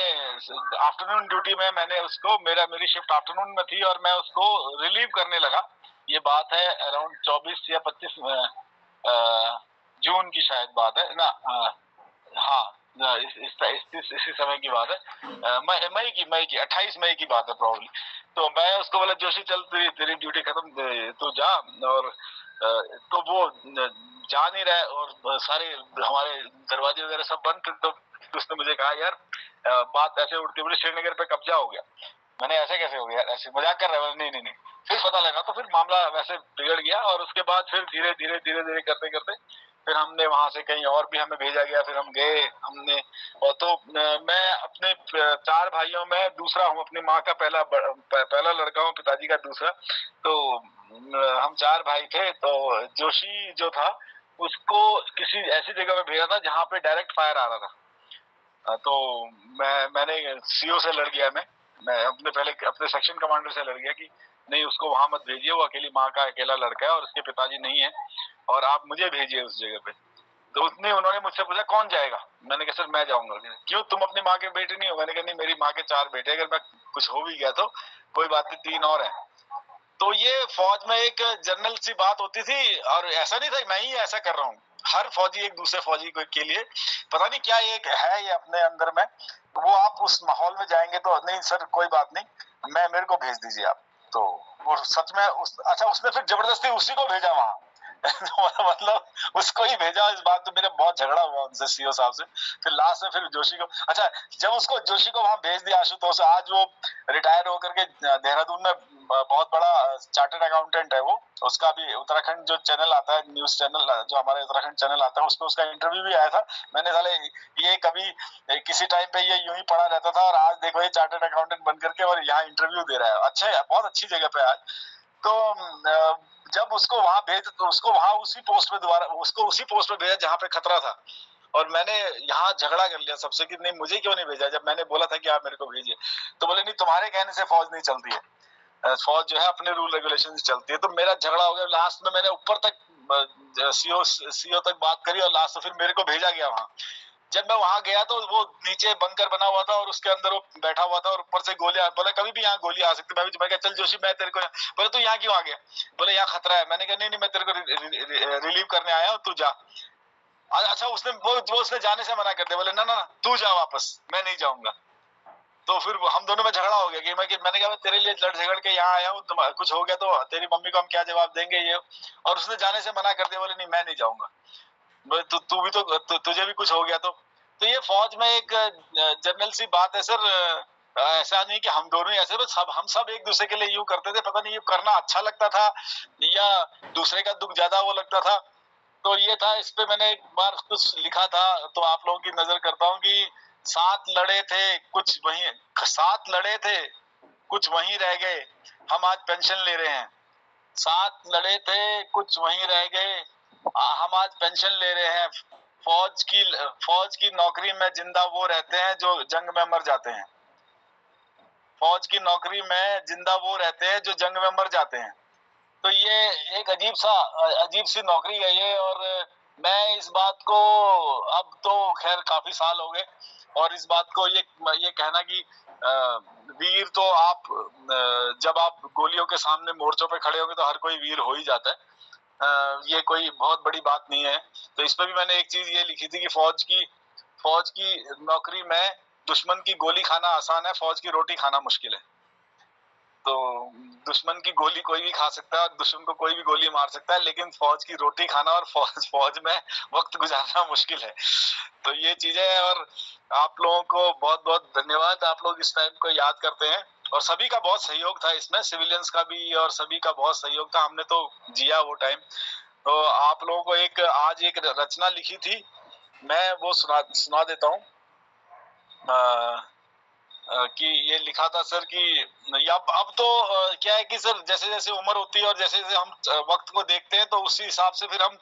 आफ्टरनून ड्यूटी में मैंने उसको, मेरी शिफ्ट आफ्टरनून में थी और मैं उसको रिलीव करने लगा। ये बात है अराउंड 24 या 25 जून की शायद बात है ना। हाँ, इसी समय की बात है। मई की 28 मई की बात है प्रॉब्ली। तो मैं उसको बोला जोशी चल तेरी ड्यूटी खत्म, तू जा। और तो वो जा नहीं रहा है और सारे हमारे दरवाजे वगैरह सब बंद। तो उसने मुझे कहा यार बात ऐसे उड़ती उड़ती श्रीनगर पे कब्जा हो गया। मैंने ऐसे कैसे हो गया, ऐसे मजाक कर रहा है? नहीं। फिर पता लगा तो फिर मामला वैसे बिगड़ गया। और उसके बाद फिर धीरे धीरे करते फिर हमने वहां से कहीं और भी हमें भेजा गया। फिर हम गए, हमने और तो मैं अपने 4 भाइयों में दूसरा हूँ। अपनी माँ का पहला लड़का हूँ, पिताजी का दूसरा। तो हम 4 भाई थे। तो जोशी जो था उसको किसी ऐसी जगह पे भेजा था जहाँ पे डायरेक्ट फायर आ रहा था। तो मैंने सीओ से लड़ गया। मैं अपने सेक्शन कमांडर से लड़ गया कि नहीं, उसको वहां मत भेजिए, वो अकेली माँ का अकेला लड़का है और उसके पिताजी नहीं है, और आप मुझे भेजिए उस जगह पे। तो उन्होंने मुझसे पूछा कौन जाएगा। मैंने कहा सर मैं जाऊंगा। क्यों, तुम अपनी माँ के बेटे नहीं हो? मैंने कहा नहीं, मेरी माँ के 4 बेटे, अगर मैं कुछ हो भी गया तो कोई बात नहीं, 3 और हैं। तो ये फौज में एक जनरल सी बात होती थी, और ऐसा नहीं था मैं ही ऐसा कर रहा हूँ, हर फौजी एक दूसरे फौजी के लिए पता नहीं क्या एक है ये अपने अंदर में, वो आप उस माहौल में जाएंगे तो नहीं सर कोई बात नहीं, मेरे को भेज दीजिए आप। तो वो सच में अच्छा उसने फिर जबरदस्ती उसी को भेजा वहां मतलब उसको ही भेजा। इस बात पे मेरा बहुत झगड़ा हुआ उनसे, सीओ साहब से। फिर लास्ट में फिर जोशी को, अच्छा जब उसको जोशी को वहां भेज दिया आशुतोष, आज वो रिटायर होकर के देहरादून में बहुत बड़ा चार्टर्ड अकाउंटेंट है वो। उसका भी उत्तराखंड जो चैनल आता है, न्यूज चैनल जो हमारे उत्तराखंड चैनल आता है, उसमें उसका इंटरव्यू भी आया था। मैंने साले ये कभी किसी टाइम पे ये यूं ही पड़ा रहता था, और आज देखो ये चार्टर्ड अकाउंटेंट बन करके और यहाँ इंटरव्यू दे रहा है। अच्छा है, बहुत अच्छी जगह पे आज। तो जब उसको वहां भेज, तो उसको वहां उसी पोस्ट पे दोबारा उसको उसी पोस्ट पे भेजा जहाँ पे खतरा था। और मैंने यहाँ झगड़ा कर लिया सबसे कि नहीं मुझे क्यों नहीं भेजा, जब मैंने बोला था कि आप मेरे को भेजिए। तो बोले नहीं तुम्हारे कहने से फौज नहीं चलती है, फौज जो है अपने रूल रेगुलेशन से चलती है। तो मेरा झगड़ा हो गया। लास्ट में मैंने ऊपर तक सीओ तक बात करी, और लास्ट में फिर मेरे को भेजा गया वहां। जब मैं वहां गया तो वो नीचे बंकर बना हुआ था और उसके अंदर वो बैठा हुआ था, और ऊपर से गोलियां, बोला कभी भी यहाँ गोली आ सकती है। मैं चल जोशी मैं तेरे को, बोले तू यहाँ क्यों आ गया, बोले यहाँ खतरा है। मैंने कहा नहीं नहीं मैं तेरे को रिलीव करने आया हूँ, तू जा। अच्छा उसने वो उसने जाने से मना कर दिया, बोले ना ना तू जा वापस, मैं नहीं जाऊंगा। तो फिर हम दोनों में झगड़ा हो गया कि मैंने कहा तेरे लिए लड़ झगड़ के यहाँ आया हूँ, कुछ हो गया तो तेरी मम्मी को हम क्या जवाब देंगे ये। और उसने जाने से मना कर दिया, बोले नहीं मैं नहीं जाऊंगा। तू भी तो तुझे भी कुछ हो गया तो ये फौज में एक जनरल सी बात है सर। ऐसा नहीं कि हम दोनों ही ऐसे, बस हम सब एक दूसरे के लिए यूं करते थे, पता नहीं ये करना अच्छा लगता था या दूसरे का दुख ज्यादा वो लगता था। तो ये था, इस पे मैंने एक बार कुछ लिखा था, तो आप लोगों की नजर करता हूँ कि 7 लड़े थे कुछ वहीं, 7 लड़े थे कुछ वहीं रह गए, हम आज पेंशन ले रहे हैं। 7 लड़े थे कुछ वहीं रह गए, हम आज पेंशन ले रहे हैं। फौज की नौकरी में जिंदा वो रहते हैं जो जंग में मर जाते हैं। फौज की नौकरी में जिंदा वो रहते हैं जो जंग में मर जाते हैं। तो ये एक अजीब सी नौकरी है ये। और मैं इस बात को, अब तो खैर काफी साल हो गए, और इस बात को ये कहना कि वीर तो आप, जब आप गोलियों के सामने मोर्चों पे खड़े होंगे तो हर कोई वीर हो ही जाता है। ये कोई बहुत बड़ी बात नहीं है। तो इस पर भी मैंने एक चीज ये लिखी थी कि फौज की नौकरी में दुश्मन की गोली खाना आसान है, फौज की रोटी खाना मुश्किल है। तो दुश्मन की गोली कोई भी खा सकता है, दुश्मन को कोई भी गोली मार सकता है, लेकिन फौज की रोटी खाना और फौज में वक्त गुजारना मुश्किल है। तो ये चीजें है। और आप लोगों को बहुत बहुत धन्यवाद, आप लोग इस टाइम को याद करते हैं, और सभी का बहुत सहयोग था इसमें, सिविलियंस का भी और सभी का बहुत सहयोग था। हमने तो जिया वो टाइम। तो आप लोगों को आज एक रचना लिखी थी, मैं वो सुना देता हूँ। कि ये लिखा था सर कि अब तो क्या है कि सर जैसे जैसे उम्र होती है और जैसे जैसे हम वक्त को देखते हैं, तो उसी हिसाब से फिर हम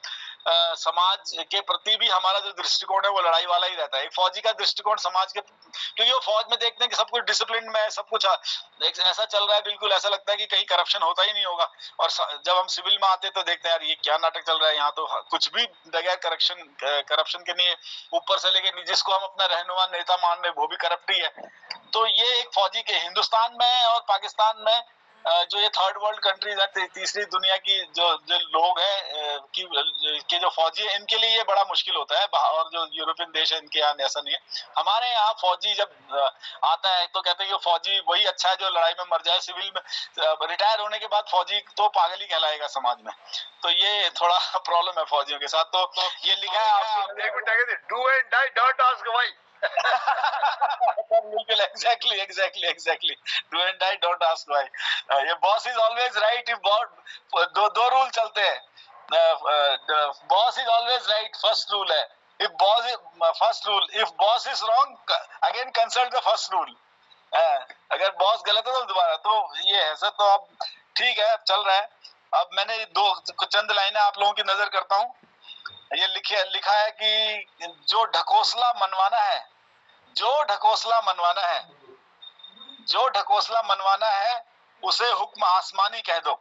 समाज के प्रति भी हमारा जो दृष्टिकोण है वो लड़ाई वाला ही रहता है। एक फौजी का दृष्टिकोण समाज के, क्योंकि वो फौज में देखते हैं कि सब कुछ डिसिप्लिन में है, सब कुछ ऐसा चल रहा है, बिल्कुल ऐसा लगता है कि कहीं करप्शन होता ही नहीं होगा। और जब हम सिविल में आते तो देखते हैं यार ये क्या नाटक चल रहा है, यहाँ तो कुछ भी बगैर करप्शन के नहीं है, ऊपर से लेके जिसको हम अपना रहनुमा नेता मान रहे वो भी करप्ट ही है। तो ये एक फौजी के हिंदुस्तान में और पाकिस्तान में जो ये थर्ड वर्ल्ड कंट्रीज है, तीसरी दुनिया की जो लोग हैं कि जो फौजी है, इनके लिए ये बड़ा मुश्किल होता है। और जो यूरोपियन देश है इनके यहाँ ऐसा नहीं है। हमारे यहाँ फौजी जब आता है तो कहते हैं कि फौजी वही अच्छा है जो लड़ाई में मर जाए। सिविल में रिटायर होने के बाद फौजी तो पागल ही कहलाएगा समाज में। तो ये थोड़ा प्रॉब्लम है फौजियों के साथ। तो ये लिखा है do and die, don't ask why. बिल्कुल exactly do and die don't ask why. ये बॉस इज ऑलवेज राइट। दो रूल चलते हैं, boss is always right first rule है, if boss is wrong again consult the first rule. अगर boss गलत है तो दोबारा। तो ये है सर। तो अब ठीक है, चल रहा है। अब मैंने चंद लाइनें आप लोगों की नजर करता हूँ। ये लिखा है कि जो ढकोसला मनवाना है उसे हुक्म आसमानी कह दो।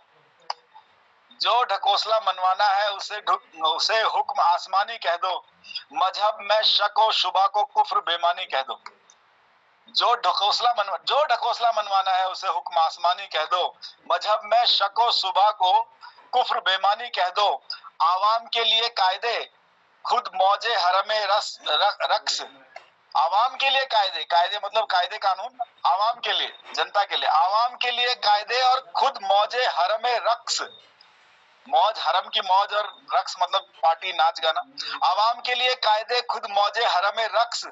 जो ढकोसला मनवाना है उसे हुक्म आसमानी कह दो। मजहब में शक व शुबा को कुफ्र बेमानी कह दो। जो ढकोसला मनवाना है उसे हुक्म आसमानी कह दो, मजहब में शको सुबह को कुफ्र बेमानी कह दो, आवाम के लिए कायदे खुद मौजे हरमे रक्स, आवाम के लिए कायदे, कायदे मतलब कायदे कानून, आवाम के लिए, जनता के लिए, आवाम के लिए कायदे और खुद मौजे हरमे रक्स, मौज हरम की मौज और रक्स मतलब पार्टी नाच गाना, आवाम के लिए कायदे खुद मौजे हरमे रक्स,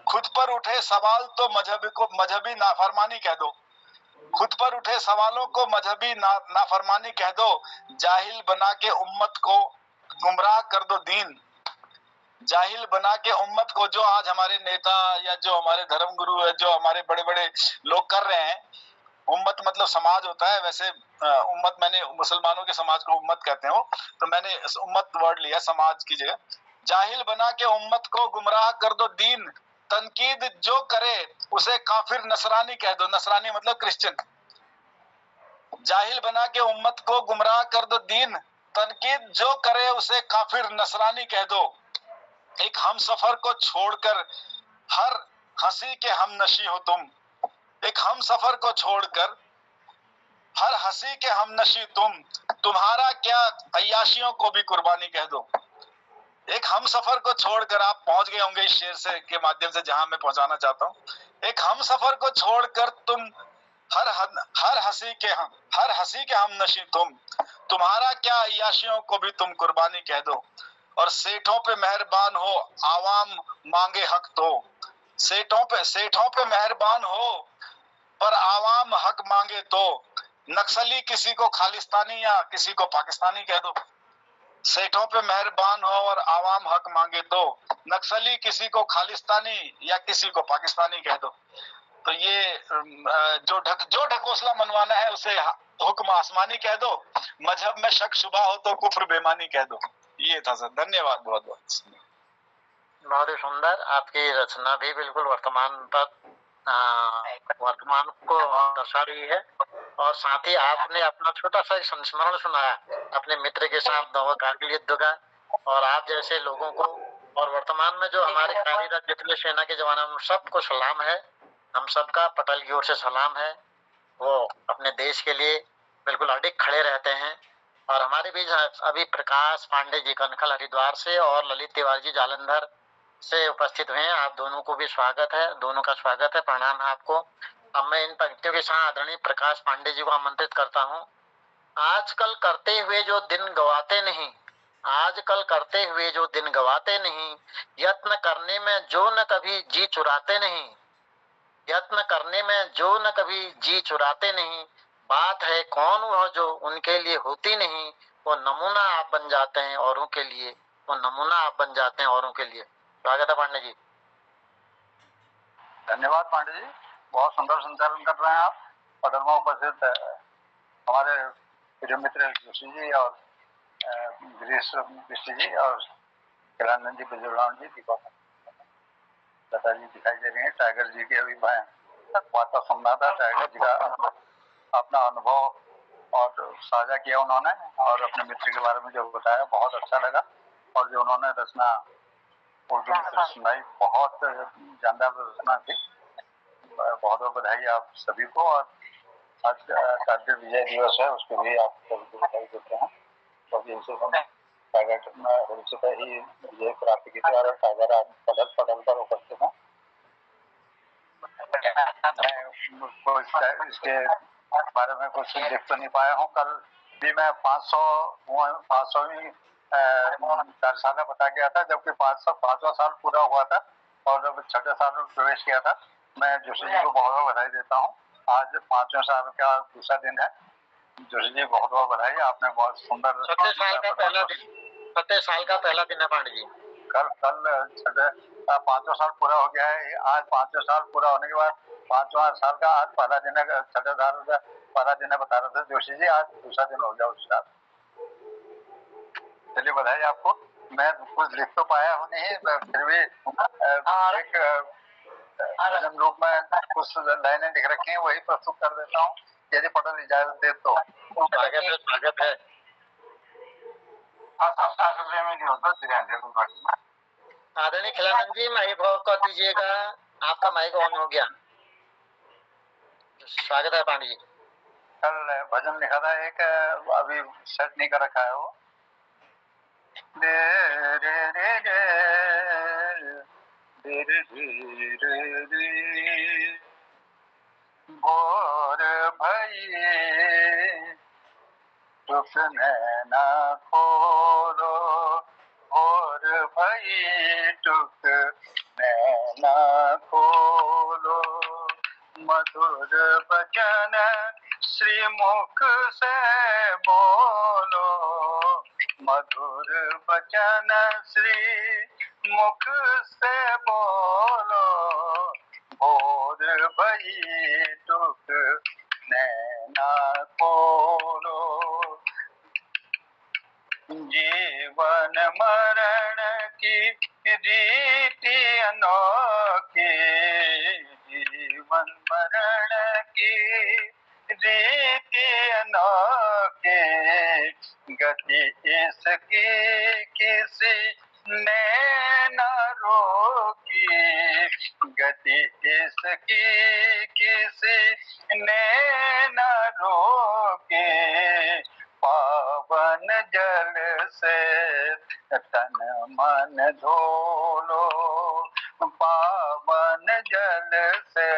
खुद पर उठे सवाल तो मजहबी नाफरमानी कह दो, खुद पर उठे सवालों को मजहबी नाफरमानी कह दो, जाहिल बना के उम्मत को गुमराह कर दो दीन, जाहिल बना के उम्मत को, जो आज हमारे नेता या जो हमारे धर्म गुरु है, जो हमारे बड़े बड़े लोग कर रहे हैं, उम्मत मतलब समाज होता है, वैसे उम्मत मैंने मुसलमानों के समाज को उम्मत कहते हो, तो मैंने उम्मत वर्ड लिया समाज की जगह, जाहिल बना के उम्मत को गुमराह कर दो दीन, तनकीद जो करे उसे काफिर नसरानी कह दो, नसरानी मतलब क्रिश्चियन, जाहिल बना के उम्मत को गुमराह कर दो दीन, तनकीद जो करे उसे काफिर नसरानी कह दो, एक हम सफर को छोड़कर हर हंसी के हम नशी हो तुम, एक हम सफर को छोड़कर हर हंसी के हम नशी तुम, तुम्हारा क्या अय्याशियों को भी कुर्बानी कह दो, एक हम सफर को छोड़कर, आप पहुंच गए होंगे इस शेर से के माध्यम से जहां मैं पहुंचाना चाहता हूं, एक हम सफर को छोड़कर तुम हर हंसी के हम नशी तुम, तुम्हारा क्या अय्याशियों को भी तुम कुर्बानी कह दो, और सेठों पे मेहरबान हो आवाम मांगे हक तो, सेठों पे मेहरबान हो पर आवाम हक मांगे तो, नक्सली किसी को खालिस्तानी या किसी को पाकिस्तानी कह दो, सेठों पे मेहरबान हो और आवाम हक मांगे तो, नक्सली किसी को खालिस्तानी या किसी को पाकिस्तानी कह दो। तो ये जो ढकोसला मनवाना है उसे हुक्म आसमानी कह दो, मजहब में शक शुबा हो तो कुफ्र बेमानी कह दो। ये था सर, धन्यवाद बहुत बहुत। बहुत ही सुंदर, आपकी रचना भी बिल्कुल वर्तमान को दर्शा रही है, और साथ ही आपने अपना छोटा सा संस्मरण सुनाया अपने मित्र के साथ नव कारगिल युद्ध का, और आप जैसे लोगों को और वर्तमान में जो हमारे कार्यरत जितने सेना के जवान हैं सबको सलाम है, हम सबका पटेल की ओर से सलाम है। वो अपने देश के लिए बिल्कुल अडिग खड़े रहते हैं। और हमारे बीच अभी प्रकाश पांडे जी कनखल हरिद्वार से और ललित तिवारी जी जालंधर से उपस्थित हुए हैं। आप दोनों को भी स्वागत है, दोनों का स्वागत है, प्रणाम है आपको। अब मैं इन पंक्तियों के साथ आदरणीय प्रकाश पांडे जी को आमंत्रित करता हूँ। आजकल करते हुए जो दिन गवाते नहीं, आजकल करते हुए जो दिन गवाते नहीं, यत्न करने में जो न कभी जी चुराते नहीं, यत्न करने में जो न कभी जी चुराते नहीं, बात है कौन वह जो उनके लिए होती नहीं, वो नमूना आप बन जाते हैं औरों के लिए, वो नमूना आप बन जाते हैं औरों के लिए। स्वागत है पांडे जी। धन्यवाद पांडे जी, बहुत सुंदर संचालन कर रहे हैं आप। पटल में उपस्थित हमारे प्रिय मित्र जोशी जी और गिरीश बिष्ट जी और कल्याण जी, बिजलान जी, दीपक लता जी दिखाई दे रही है। टाइगर जी के अभी मैं वार्ता सुनना था, टाइगर जी का अपना अनुभव और साझा किया उन्होंने, और अपने मित्र के बारे में जो बताया बहुत अच्छा लगा। और जो उन्होंने रचना उर्दू में सुनाई, बहुत जानदार रचना थी। बहुत बहुत बधाई आप सभी को। और आज कारगिल विजय दिवस है, उसको भी आप सभी को बधाई देते हैं, क्योंकि इनसे हम टाइगर में ही विजय प्राप्त की थी और टाइगर आज पटल पर उपस्थित हैं। मैं इसके बारे में कुछ लिख तो नहीं पाया हूँ। कल भी मैं 500वीं कार्यशाला बता गया था, जबकि 5वां साल पूरा हुआ था और जब 6ठे साल में प्रवेश किया था। मैं जोशी जी को बहुत बहुत बधाई देता हूँ। आज 5वें साल का दूसरा दिन है। जोशी जी बहुत बहुत बधाई, आपने बहुत सुंदर 6ठे साल का पहला दिन है पांडे जी। कल 5वां साल पूरा हो गया है। आज 5वें साल पूरा होने के बाद 5वां साल का आज पहला दिन है। 6ठे साल का पहला दिन है बता रहे थे जोशी जी, आज दूसरा दिन हो गया उस साल। चलिए बधाई आपको। मैं कुछ लिख तो पाया हूँ नहीं, फिर भी एक भजन रूप में कुछ लाइनें लिख रखी हैं, वही प्रस्तुत कर देता हूँ, यदि पटल इजाजत दे तो। स्वागत है। आदरणीय खिलानंद जी, माइक ऑफ कर दीजिएगा, आपका माइक ऑन हो गया। स्वागत है पांडे जी। कल भजन लिखा था एक, अभी सेट नहीं कर रखा है वो। रे रे रे रे रे रे रे रे भोर भई टुक नैना खोलो, भोर भई टुक नैना खोलो, मधुर बचन श्री मुख से बोलो, मधुर बचन श्री मुख से बोलो, भोर भई टुक नैना खोलो, जीवन मरण की रीति अनोखी, जीवन मरण की रीति अनोखी, गति इसकी किसी ने न रोकी, गति इसकी किसी ने न रोकी, पावन जल से तन मन धोलो, पावन जल से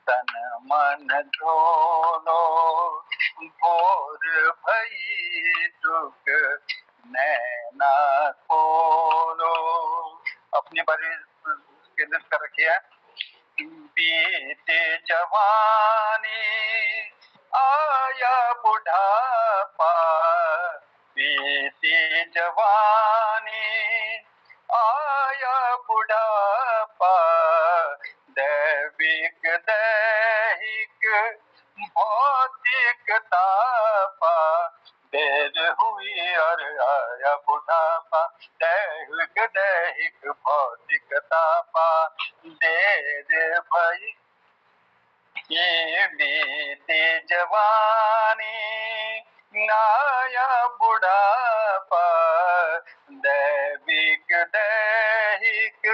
तन मन धोलो, भोर भई टुक नैना खोलो। अपनी बारी केंद्रित कर रखी है। बीते जवानी आया बुढ़ापा, बीती जवानी आया बुढ़ापा, दैविक दैहिक भौतिक तापा, देर हुई और आया बुढ़ापा, दैविक दैहिक भौतिक तापा, देर भई ये बीती जवानी नाया बुढ़ापा, दैविक दैहिक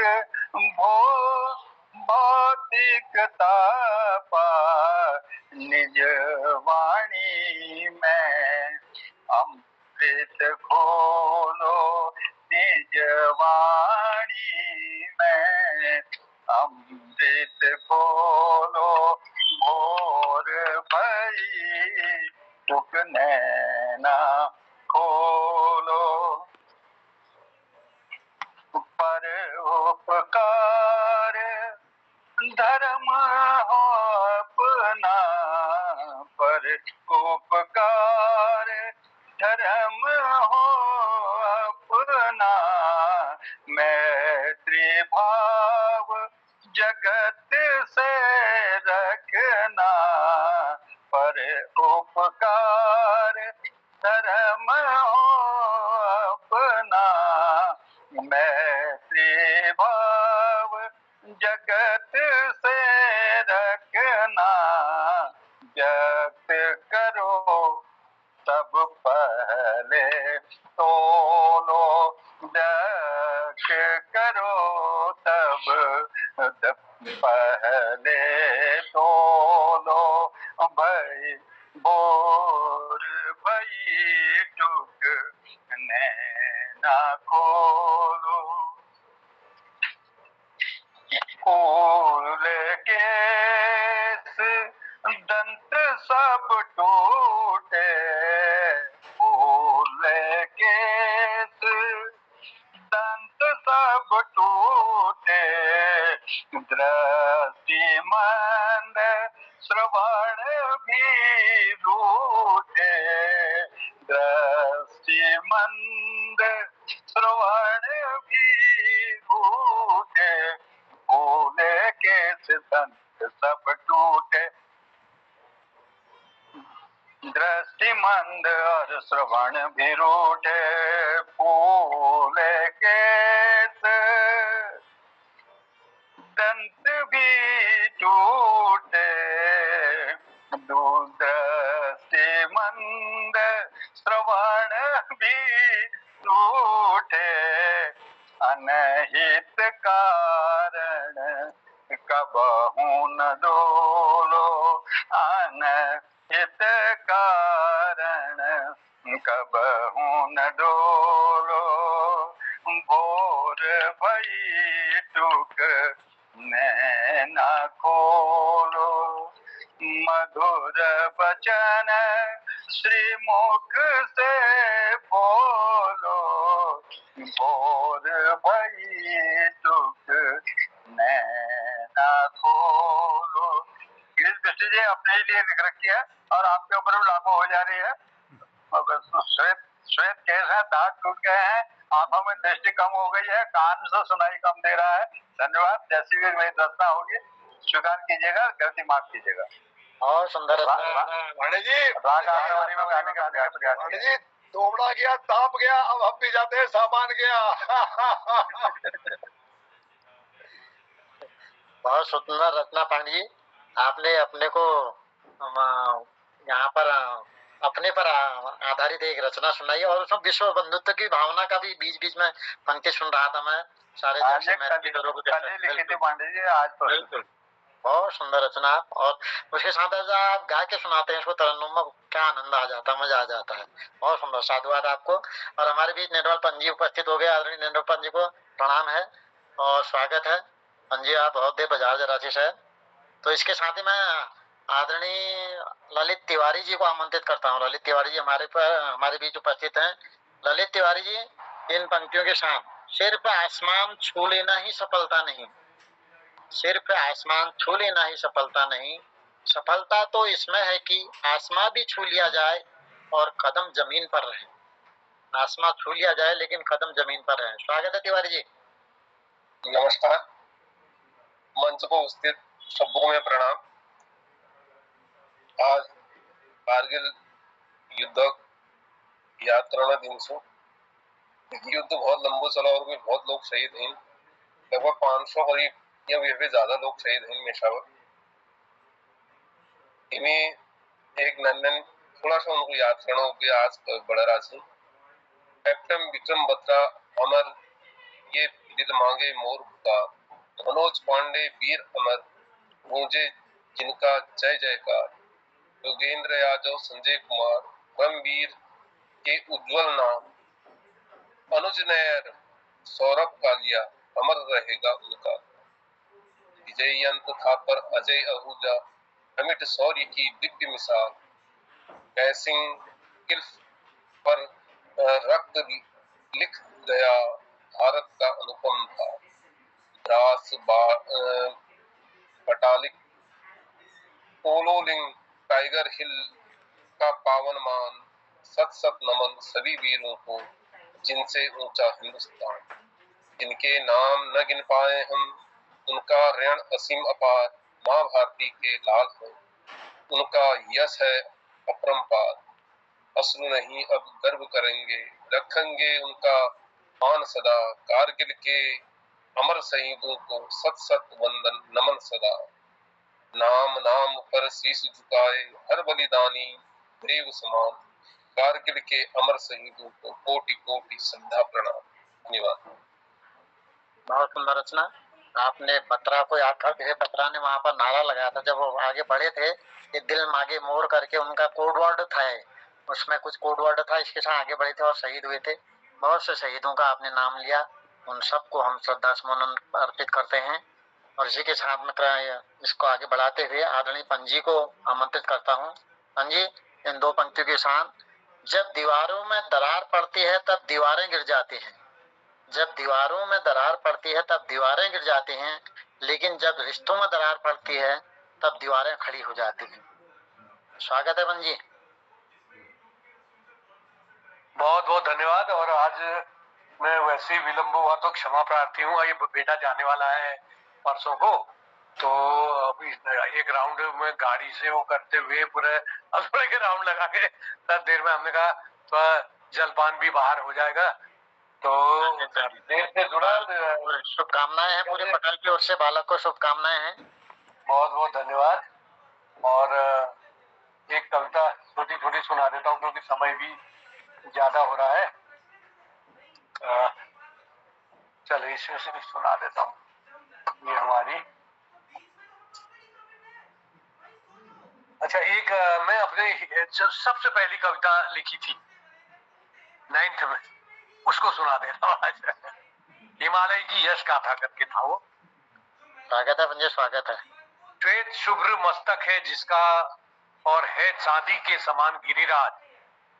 भौतिक तापा, निज वाणी में अमृत खोलो, निज वाणी में अमृत खोलो, भोर भई टुक नैना खोलो, पर उपकार धर्म हो अपना, पर उपकार धर्म हो अपना, मैत्री भाव जगत से रखना, पर उपकार धर्म हो अपना, मैत्री भाव जगत से रखना, व्यक्त करो तब पहले तोलो, व्यक्त करो तब पहले तोलो, भई भोर भई टुक नैना खोलो, फूल केस दंत सब टूटे, फूल केस दंत सब टूटे, दृष्टि मंद श्रवण भी रूठे, दृष्टि मंद श्रवण भी रूठे, फूले केस दंत सब टूटे, दृष्टि मंद और श्रवण भी रूठे, फूले केस दंत भी टूटे, दृष्टि मंद श्रवण भी रूठे, अनहित कारण कबहू न डोलो, हित कारण कबहू न डोलो, भोर भई टूक नैना खोलो, मधुर बचन श्री मुख से बोलो, भोर भई टूक नैना खोलो। गिरीश दृष्टि जी अपने लिए लिख रखी है और आपके ऊपर भी लागू हो जा रही है। श्वेत श्वेत केस है, दांत टूट गए हैं, आंखों में दृष्टि कम हो गई है, कान से सुनाई कम दे रहा है। धन्यवाद। जैसी भी मेरी दस्ता होगी स्वीकार कीजिएगा, गलती माफ कीजिएगा। और सुंदर पांडे जी, राग आहावरी में गाने का प्रयास पांडे जी, तोबड़ा गया, ताप गया, अब हम भी जाते हैं, सामान गया। बहुत सुंदर रचना पांडे जी, आपने अपने को यहाँ पर अपने पर आधारित एक रचना सुनाई और उसमें विश्व बंधुत्व की भावना का भी बीच बीच में पंक्ति सुन रहा था मैं। सारे लिखी थी पांडे जी आज तो। बिल्कुल, बहुत सुंदर रचना। और उसके साथ आप गा के सुनाते हैं इसको तरन्नुम में, क्या आनंद आ जाता है, मजा आ जाता है। बहुत सुंदर, साधुवाद आपको। और हमारे बीच निर्मल पंत जी उपस्थित हो गए। आदरणीय निर्मल पंत जी को प्रणाम है और स्वागत है। पंत जी आप बहुत देर बाजार रांची से। तो इसके साथ ही मैं आदरणीय ललित तिवारी जी को आमंत्रित करता हूँ। ललित तिवारी जी हमारे बीच उपस्थित हैं। ललित तिवारी जी, इन पंक्तियों के साथ, सिर्फ आसमान छू लेना ही सफलता नहीं, सिर्फ आसमान छू लेना ही सफलता नहीं, सफलता तो इसमें है कि आसमान भी छू लिया जाए और कदम जमीन पर रहे। आसमान छू लिया जाए लेकिन कदम जमीन पर रहे। स्वागत है तिवारी जी। नमस्कार, मंच को उपस्थित सबको में प्रणाम। आज कारगिल युद्ध यात्रा दिन से युद्ध बहुत लंबा चला और भी बहुत लोग शहीद हैं। लगभग 500 करीब या भी ज्यादा लोग शहीद हैं मेशावर। इन्हें एक नंदन थोड़ा सा उनको याद करना हो गया। आज बड़ा राशि कैप्टन विक्रम बत्रा अमर, ये दिल मांगे मोर का, मनोज पांडे वीर अमर, गूंजे जिनका जय जयकार, योगेंद्र यादव संजय कुमार ब्रह्मवीर के उज्जवल नाम, अनुज नैयर सौरभ कालिया अमर रहेगा उनका, विजयंत थापर अजय आहूजा अमिट शौर्य की दिव्य मिसाल, कैसिंग किल्फ पर रक्त लिख गया भारत का अनुपम था, द्रास बटालिक पोलोलिंग टाइगर हिल का पावन मान, सत सत नमन सभी वीरों को जिनसे ऊंचा हिंदुस्तान, जिनके नाम न गिन पाए हम, उनका ऋण असीम अपार, माँ भारती के लाल हो, उनका यश है अपरंपार, अश्रु नहीं अब गर्व करेंगे, रखेंगे उनका मान सदा, कारगिल के अमर शहीदों को सत सत वंदन नमन सदा, नाम नाम पर शीश झुकाए हर बलिदानी देव समान, कारगिल के अमर शहीदों को कोटि कोटि श्रद्धा प्रणाम। धन्यवाद। बहुत सुंदर रचना। आपने बत्रा को याद करके, बत्रा ने वहां पर नारा लगाया था जब वो आगे बढ़े थे कि दिल मांगे मोर करके, उनका कोड वर्ड था, उसमें कुछ कोड वर्ड था, इसके साथ आगे बढ़े थे और शहीद हुए थे। बहुत से शहीदों का आपने नाम लिया, उन सबको हम श्रद्धा सुमन अर्पित करते हैं। और इसी के साथ में इसको आगे बढ़ाते हुए आदरणीय पंजी को आमंत्रित करता हूँ। पंजी, इन दो पंक्तियों के साथ, जब दीवारों में दरार पड़ती है तब दीवारें गिर जाती हैं, जब दीवारों में दरार पड़ती है तब दीवारें गिर जाती हैं, लेकिन जब रिश्तों में दरार पड़ती है तब दीवारें खड़ी हो जाती हैं। स्वागत है पंजी। बहुत बहुत धन्यवाद। और आज मैं वैसे ही विलंब हुआ तो क्षमा प्रार्थी हूँ। ये बेटा जाने वाला है परसों को, तो अभी एक राउंड में गाड़ी से वो करते हुए पूरे अजमेर के राउंड लगा के तब देर में हमने कहा थोड़ा जलपान भी बाहर हो जाएगा, तो देर से जुड़ा। शुभकामनाएं हैं पूरे पटल की ओर से, बालक को शुभकामनाएं हैं। बहुत बहुत धन्यवाद। और एक कविता छोटी छोटी सुना देता हूँ क्योंकि समय भी ज्यादा हो रहा है। चलो इसमें से सुना देता हूँ। ये हमारी अच्छा, एक मैं अपने सबसे पहली कविता लिखी थी 9th में, उसको सुना दे रहा हूं आज। हिमालय की यश गाथा करके था वो। स्वागत है पंजे, स्वागत है। श्वेत शुभ्र मस्तक है जिसका और है चांदी के समान गिरिराज।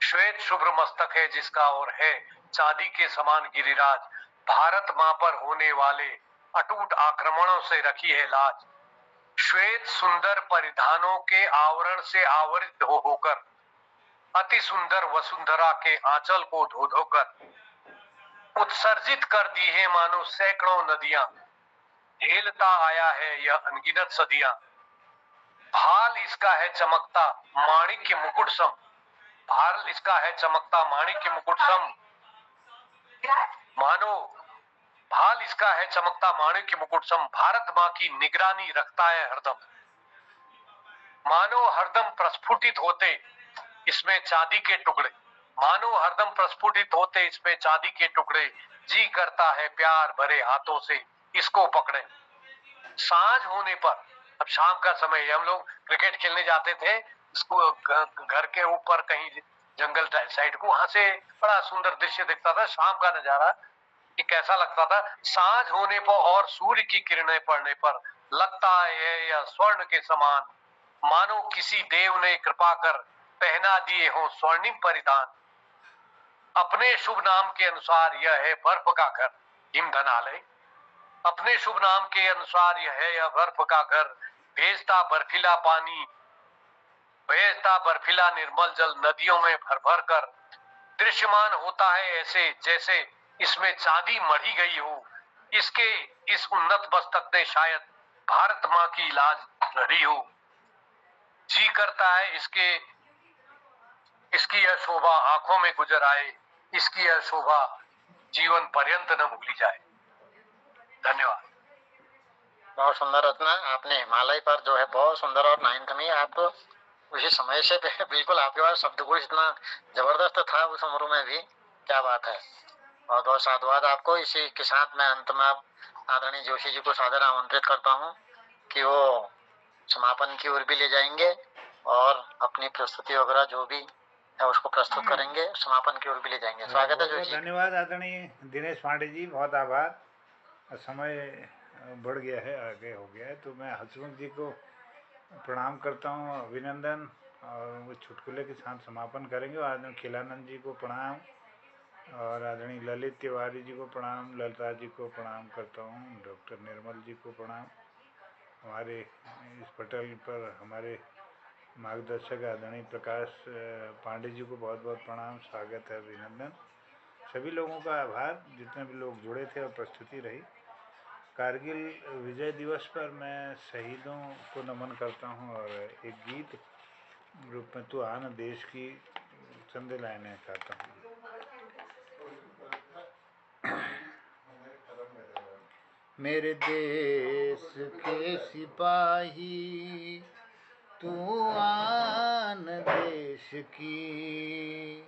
श्वेत शुभ्र मस्तक है जिसका और है चांदी के समान गिरिराज। भारत मां पर होने वाले अटूट आक्रमणों से रखी है लाज। श्वेत सुंदर परिधानों के आवरण से आवृत होकर अति सुंदर वसुंधरा के आंचल को धो धोकर उत्सर्जित कर दी है मानो सैकड़ों नदियां। झेलता आया है यह अनगिनत सदियां। भाल इसका है चमकता माणिक्य मुकुट सम। भाल इसका है चमकता माणिक्य मुकुट सम। मानो भाल इसका है चमकता माणिक्य मुकुट सम। भारत मां की निगरानी रखता है हरदम। मानो हरदम प्रस्फुटित होते इसमें चांदी के टुकड़े। मानो हरदम प्रस्फुटित होते इसमें चांदी के टुकड़े। जी करता है प्यार भरे हाथों से इसको पकड़े। सांझ होने पर, अब शाम का समय, हम लोग क्रिकेट खेलने जाते थे इसको घर के ऊपर कहीं जंगल साइड को, वहां से बड़ा सुंदर दृश्य दिखता था शाम का नजारा कि कैसा लगता था। सांझ होने पर और सूर्य की किरणें पड़ने पर लगता है यह स्वर्ण के समान। मानो किसी देव ने कृपा कर पहना दिए हो स्वर्णिम परिधान। अपने शुभ नाम के अनुसार यह है बर्फ का घर हिमधनालय। अपने शुभ नाम के अनुसार यह है यह बर्फ का घर। भेजता बर्फीला पानी, भेजता बर्फीला निर्मल जल नदियों में भर भर कर। दृश्यमान होता है ऐसे जैसे इसमें चांदी मढ़ी गई हो। इसके इस उन्नत मस्तक ने शायद भारत मां की लाज लड़ी हो। जी करता है इसकी यह शोभा आंखों में गुजर आए। इसकी यह शोभा जीवन पर्यंत न भूली जाए। धन्यवाद। बहुत सुंदर रचना आपने हिमालय पर जो है बहुत सुंदर। और 9th में आप तो उसी समय से बिल्कुल आपके पास शब्दकोश इतना जबरदस्त था उस उम्र में भी, क्या बात है। बहुत बहुत साधुवाद आपको। इसी के साथ मैं अंत में आदरणीय जोशी जी को सादर आमंत्रित करता हूँ कि वो समापन की ओर भी ले जाएंगे और अपनी प्रस्तुति वगैरह जो भी है उसको प्रस्तुत करेंगे, समापन की ओर भी ले जाएंगे। स्वागत है जोशी। धन्यवाद आदरणीय दिनेश पांडे जी, बहुत आभार। समय बढ़ गया है, आगे हो गया है, तो मैं हसमुख जी को प्रणाम करता हूँ, अभिनंदन। और वो चुटकुले के साथ समापन करेंगे। और आदरणीय खिलानंद जी को प्रणाम और आदरणीय ललित तिवारी जी को प्रणाम, ललिता जी को प्रणाम करता हूँ, डॉक्टर निर्मल जी को प्रणाम। हमारे इस पटल पर हमारे मार्गदर्शक आदरणीय प्रकाश पांडे जी को बहुत बहुत प्रणाम, स्वागत है, अभिनंदन। सभी लोगों का आभार जितने भी लोग जुड़े थे और प्रस्तुति रही। कारगिल विजय दिवस पर मैं शहीदों को नमन करता हूँ और एक गीत रूप में तू आन देश की चंद लाइनें गाता हूँ। मेरे देश के सिपाही तू आन देश की,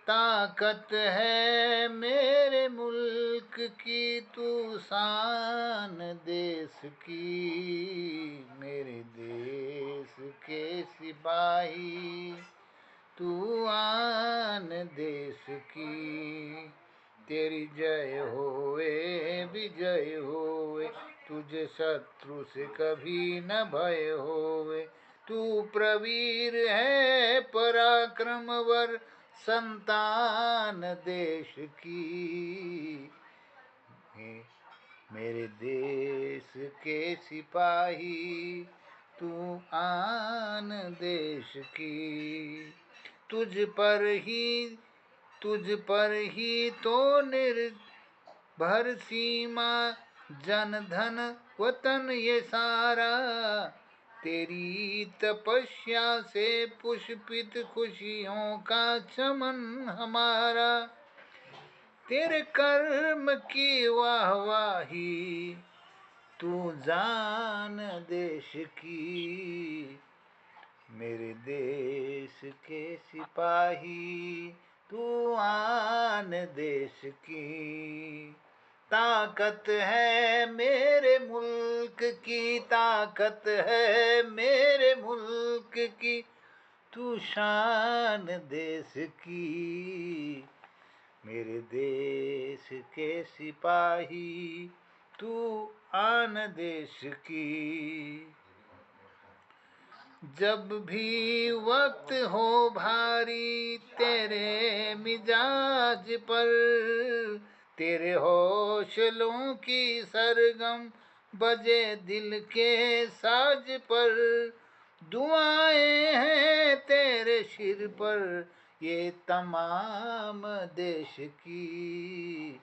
ताकत है मेरे मुल्क की तू शान देश की। मेरे देश के सिपाही तू आन देश की, तेरी जय होवे विजय होवे, तुझे शत्रु से कभी न भय होवे। तू प्रवीर है पराक्रमवर संतान देश की। मेरे देश के सिपाही तू आन देश की, तुझ पर ही तो निर्भर सीमा जन धन वतन ये सारा। तेरी तपस्या से पुष्पित खुशियों का चमन हमारा। तेरे कर्म की वाहवाही तू जान देश की। मेरे देश के सिपाही तू आन देश की, ताकत है मेरे मुल्क की, ताकत है मेरे मुल्क की, तू शान देश की। मेरे देश के सिपाही तू आन देश की। जब भी वक्त हो भारी तेरे मिजाज पर, तेरे हौसलों की सरगम बजे दिल के साज पर, दुआएं हैं तेरे सिर पर ये तमाम देश की।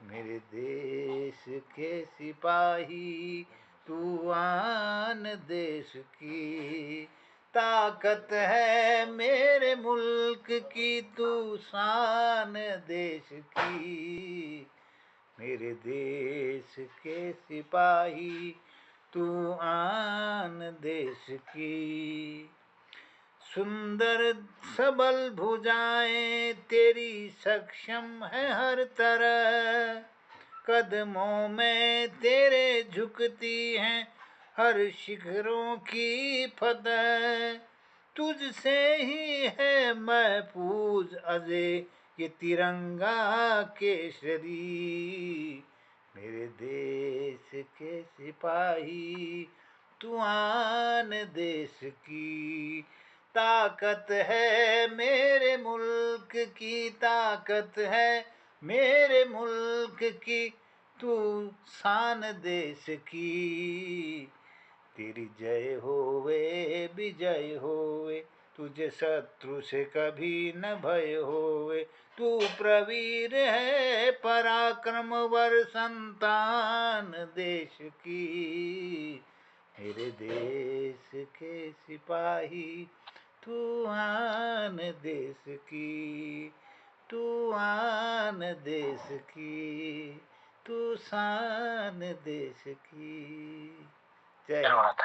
मेरे देश के सिपाही तू आन देश की। ताकत है मेरे मुल्क की, तू शान देश की। मेरे देश के सिपाही तू आन देश की। सुंदर सबल भुजाएं तेरी सक्षम है हर तरह, कदमों में तेरे झुकती हैं हर शिखरों की फतह। तुझसे ही है महफूज अज़े ये तिरंगा केसरी। मेरे देश के सिपाही तू आन देश की। ताकत है मेरे मुल्क की, ताकत है मेरे मुल्क की, तू शान देश की। तेरी जय होवे विजय होवे, तुझे शत्रु से कभी न भय होवे। तू प्रवीर है पराक्रमवर संतान देश की। मेरे देश के सिपाही तू आन देश की, तू आन देश की, तू शान देश की। जय हिंद।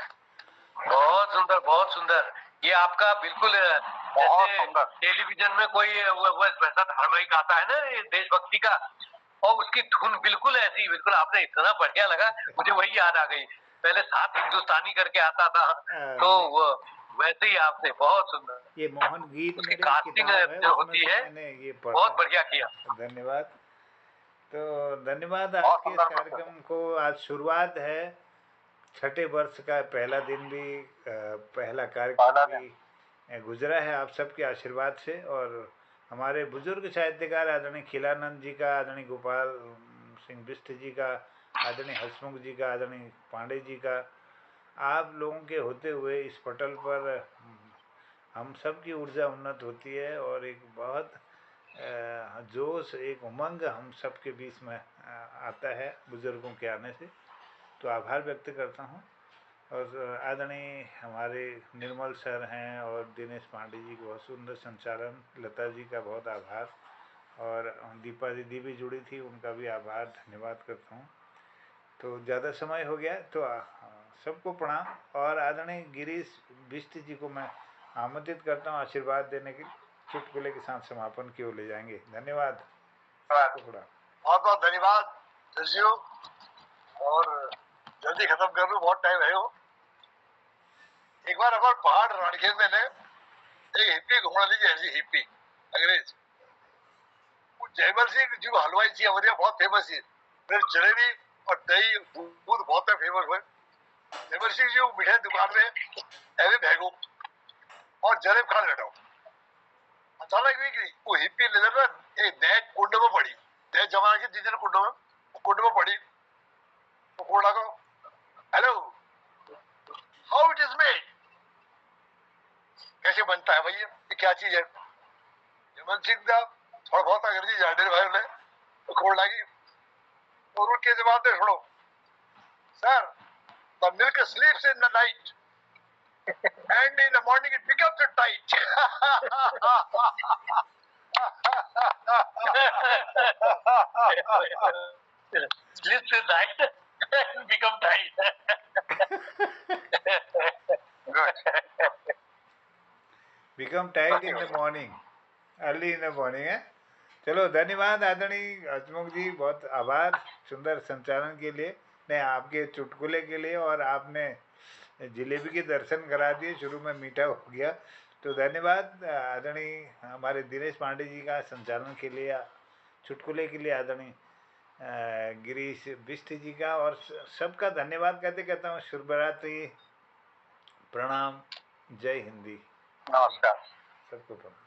बहुत सुंदर, बहुत सुंदर। ये आपका बिल्कुल जैसे टेलीविजन में कोई वैसा धारावाहिक आता है ना ये देशभक्ति का, और उसकी धुन बिल्कुल ऐसी, बिल्कुल आपने इतना बढ़िया लगा, मुझे वही याद आ गई। पहले साथ हिंदुस्तानी करके आता था, तो वैसे ही आपने बहुत सुंदर ये मोहन गीत उसकी मेरी कास्टिंग किताब है, जो उसमें होती से है मैंने ये पढ़ा। बहुत बढ़िया किया। धन्यवाद। तो धन्यवाद। आज के इस कार्यक्रम को, आज शुरुआत है, छठे वर्ष का पहला दिन भी, पहला कार्यक्रम भी गुजरा है आप सबके आशीर्वाद से। और हमारे बुजुर्ग साहित्यकार आदरणीय खिलानंद जी का, आदरणीय गोपाल सिंह बिष्ट जी का, आदरणीय हसमुख जी का, आदरणीय पांडे जी का, आप लोगों के होते हुए इस पटल पर हम सब की ऊर्जा उन्नत होती है और एक बहुत जोश, एक उमंग हम सब के बीच में आता है बुजुर्गों के आने से। तो आभार व्यक्त करता हूँ। और आदरणीय हमारे निर्मल सर हैं और दिनेश पांडे जी को बहुत सुंदर संचालन, लता जी का बहुत आभार, और दीपा दीदी भी जुड़ी थी, उनका भी आभार धन्यवाद करता हूँ। तो ज़्यादा समय हो गया तो सबको प्रणाम। और आदरणीय गिरीश बिष्ट जी को मैं आमंत्रित करता हूँ आशीर्वाद देने के लिए। चुटकुले के साथ समापन की ओर ले जाएंगे। धन्यवाद। बहुत बहुत धन्यवाद दर्शियों, और जल्दी खत्म कर लूं, बहुत टाइम है वो। एक बार हमारे पहाड़ रानीखेत में ने एक हिप्पी घूमना लीजिए, ऐसी हिप्पी अंग्रेज, जयमल सिंह जो हलवाई थी हमारे यहाँ, बहुत फेमस थी। फिर जलेबी और दही दूध बहुत फेमस हुए। जयमल सिंह जी मिठाई दुकान में ऐसे भैगो और जलेब खा बैठा। अचानक भी वो हिप्पी नजर ना एक दैट कुंड में पड़ी, दैट जमा के दीजिए कुंड में पड़ी। तो कुंड लगा, hello how it is made, कैसे बनता है भैया, ये क्या चीज है। जयमल सिंह दा थोड़ा बहुत अंग्रेजी जानते भाई उन्हें, तो खोल लगी और उनके जवाब दे छोड़ो, sir the milk स्लीप्स in the night and in the morning it becomes a tight. Sleeps in night and become tight. Good. Become tight in the morning, early in the morning, चलो धन्यवाद आदरणीय हसमुख जी, बहुत आभार सुंदर संचालन के लिए, नहीं आपके चुटकुले के लिए, और आपने जिलेबी के दर्शन करा दिए, शुरू में मीठा हो गया। तो धन्यवाद आदरणीय हमारे दिनेश पांडे जी का संचालन के लिए, चुटकुले के लिए आदरणीय गिरीश बिष्ट जी का, और सबका धन्यवाद कहते कहता हूँ शुभ रात्रि, प्रणाम, जय हिंदी, नमस्कार। सबको प्रणाम।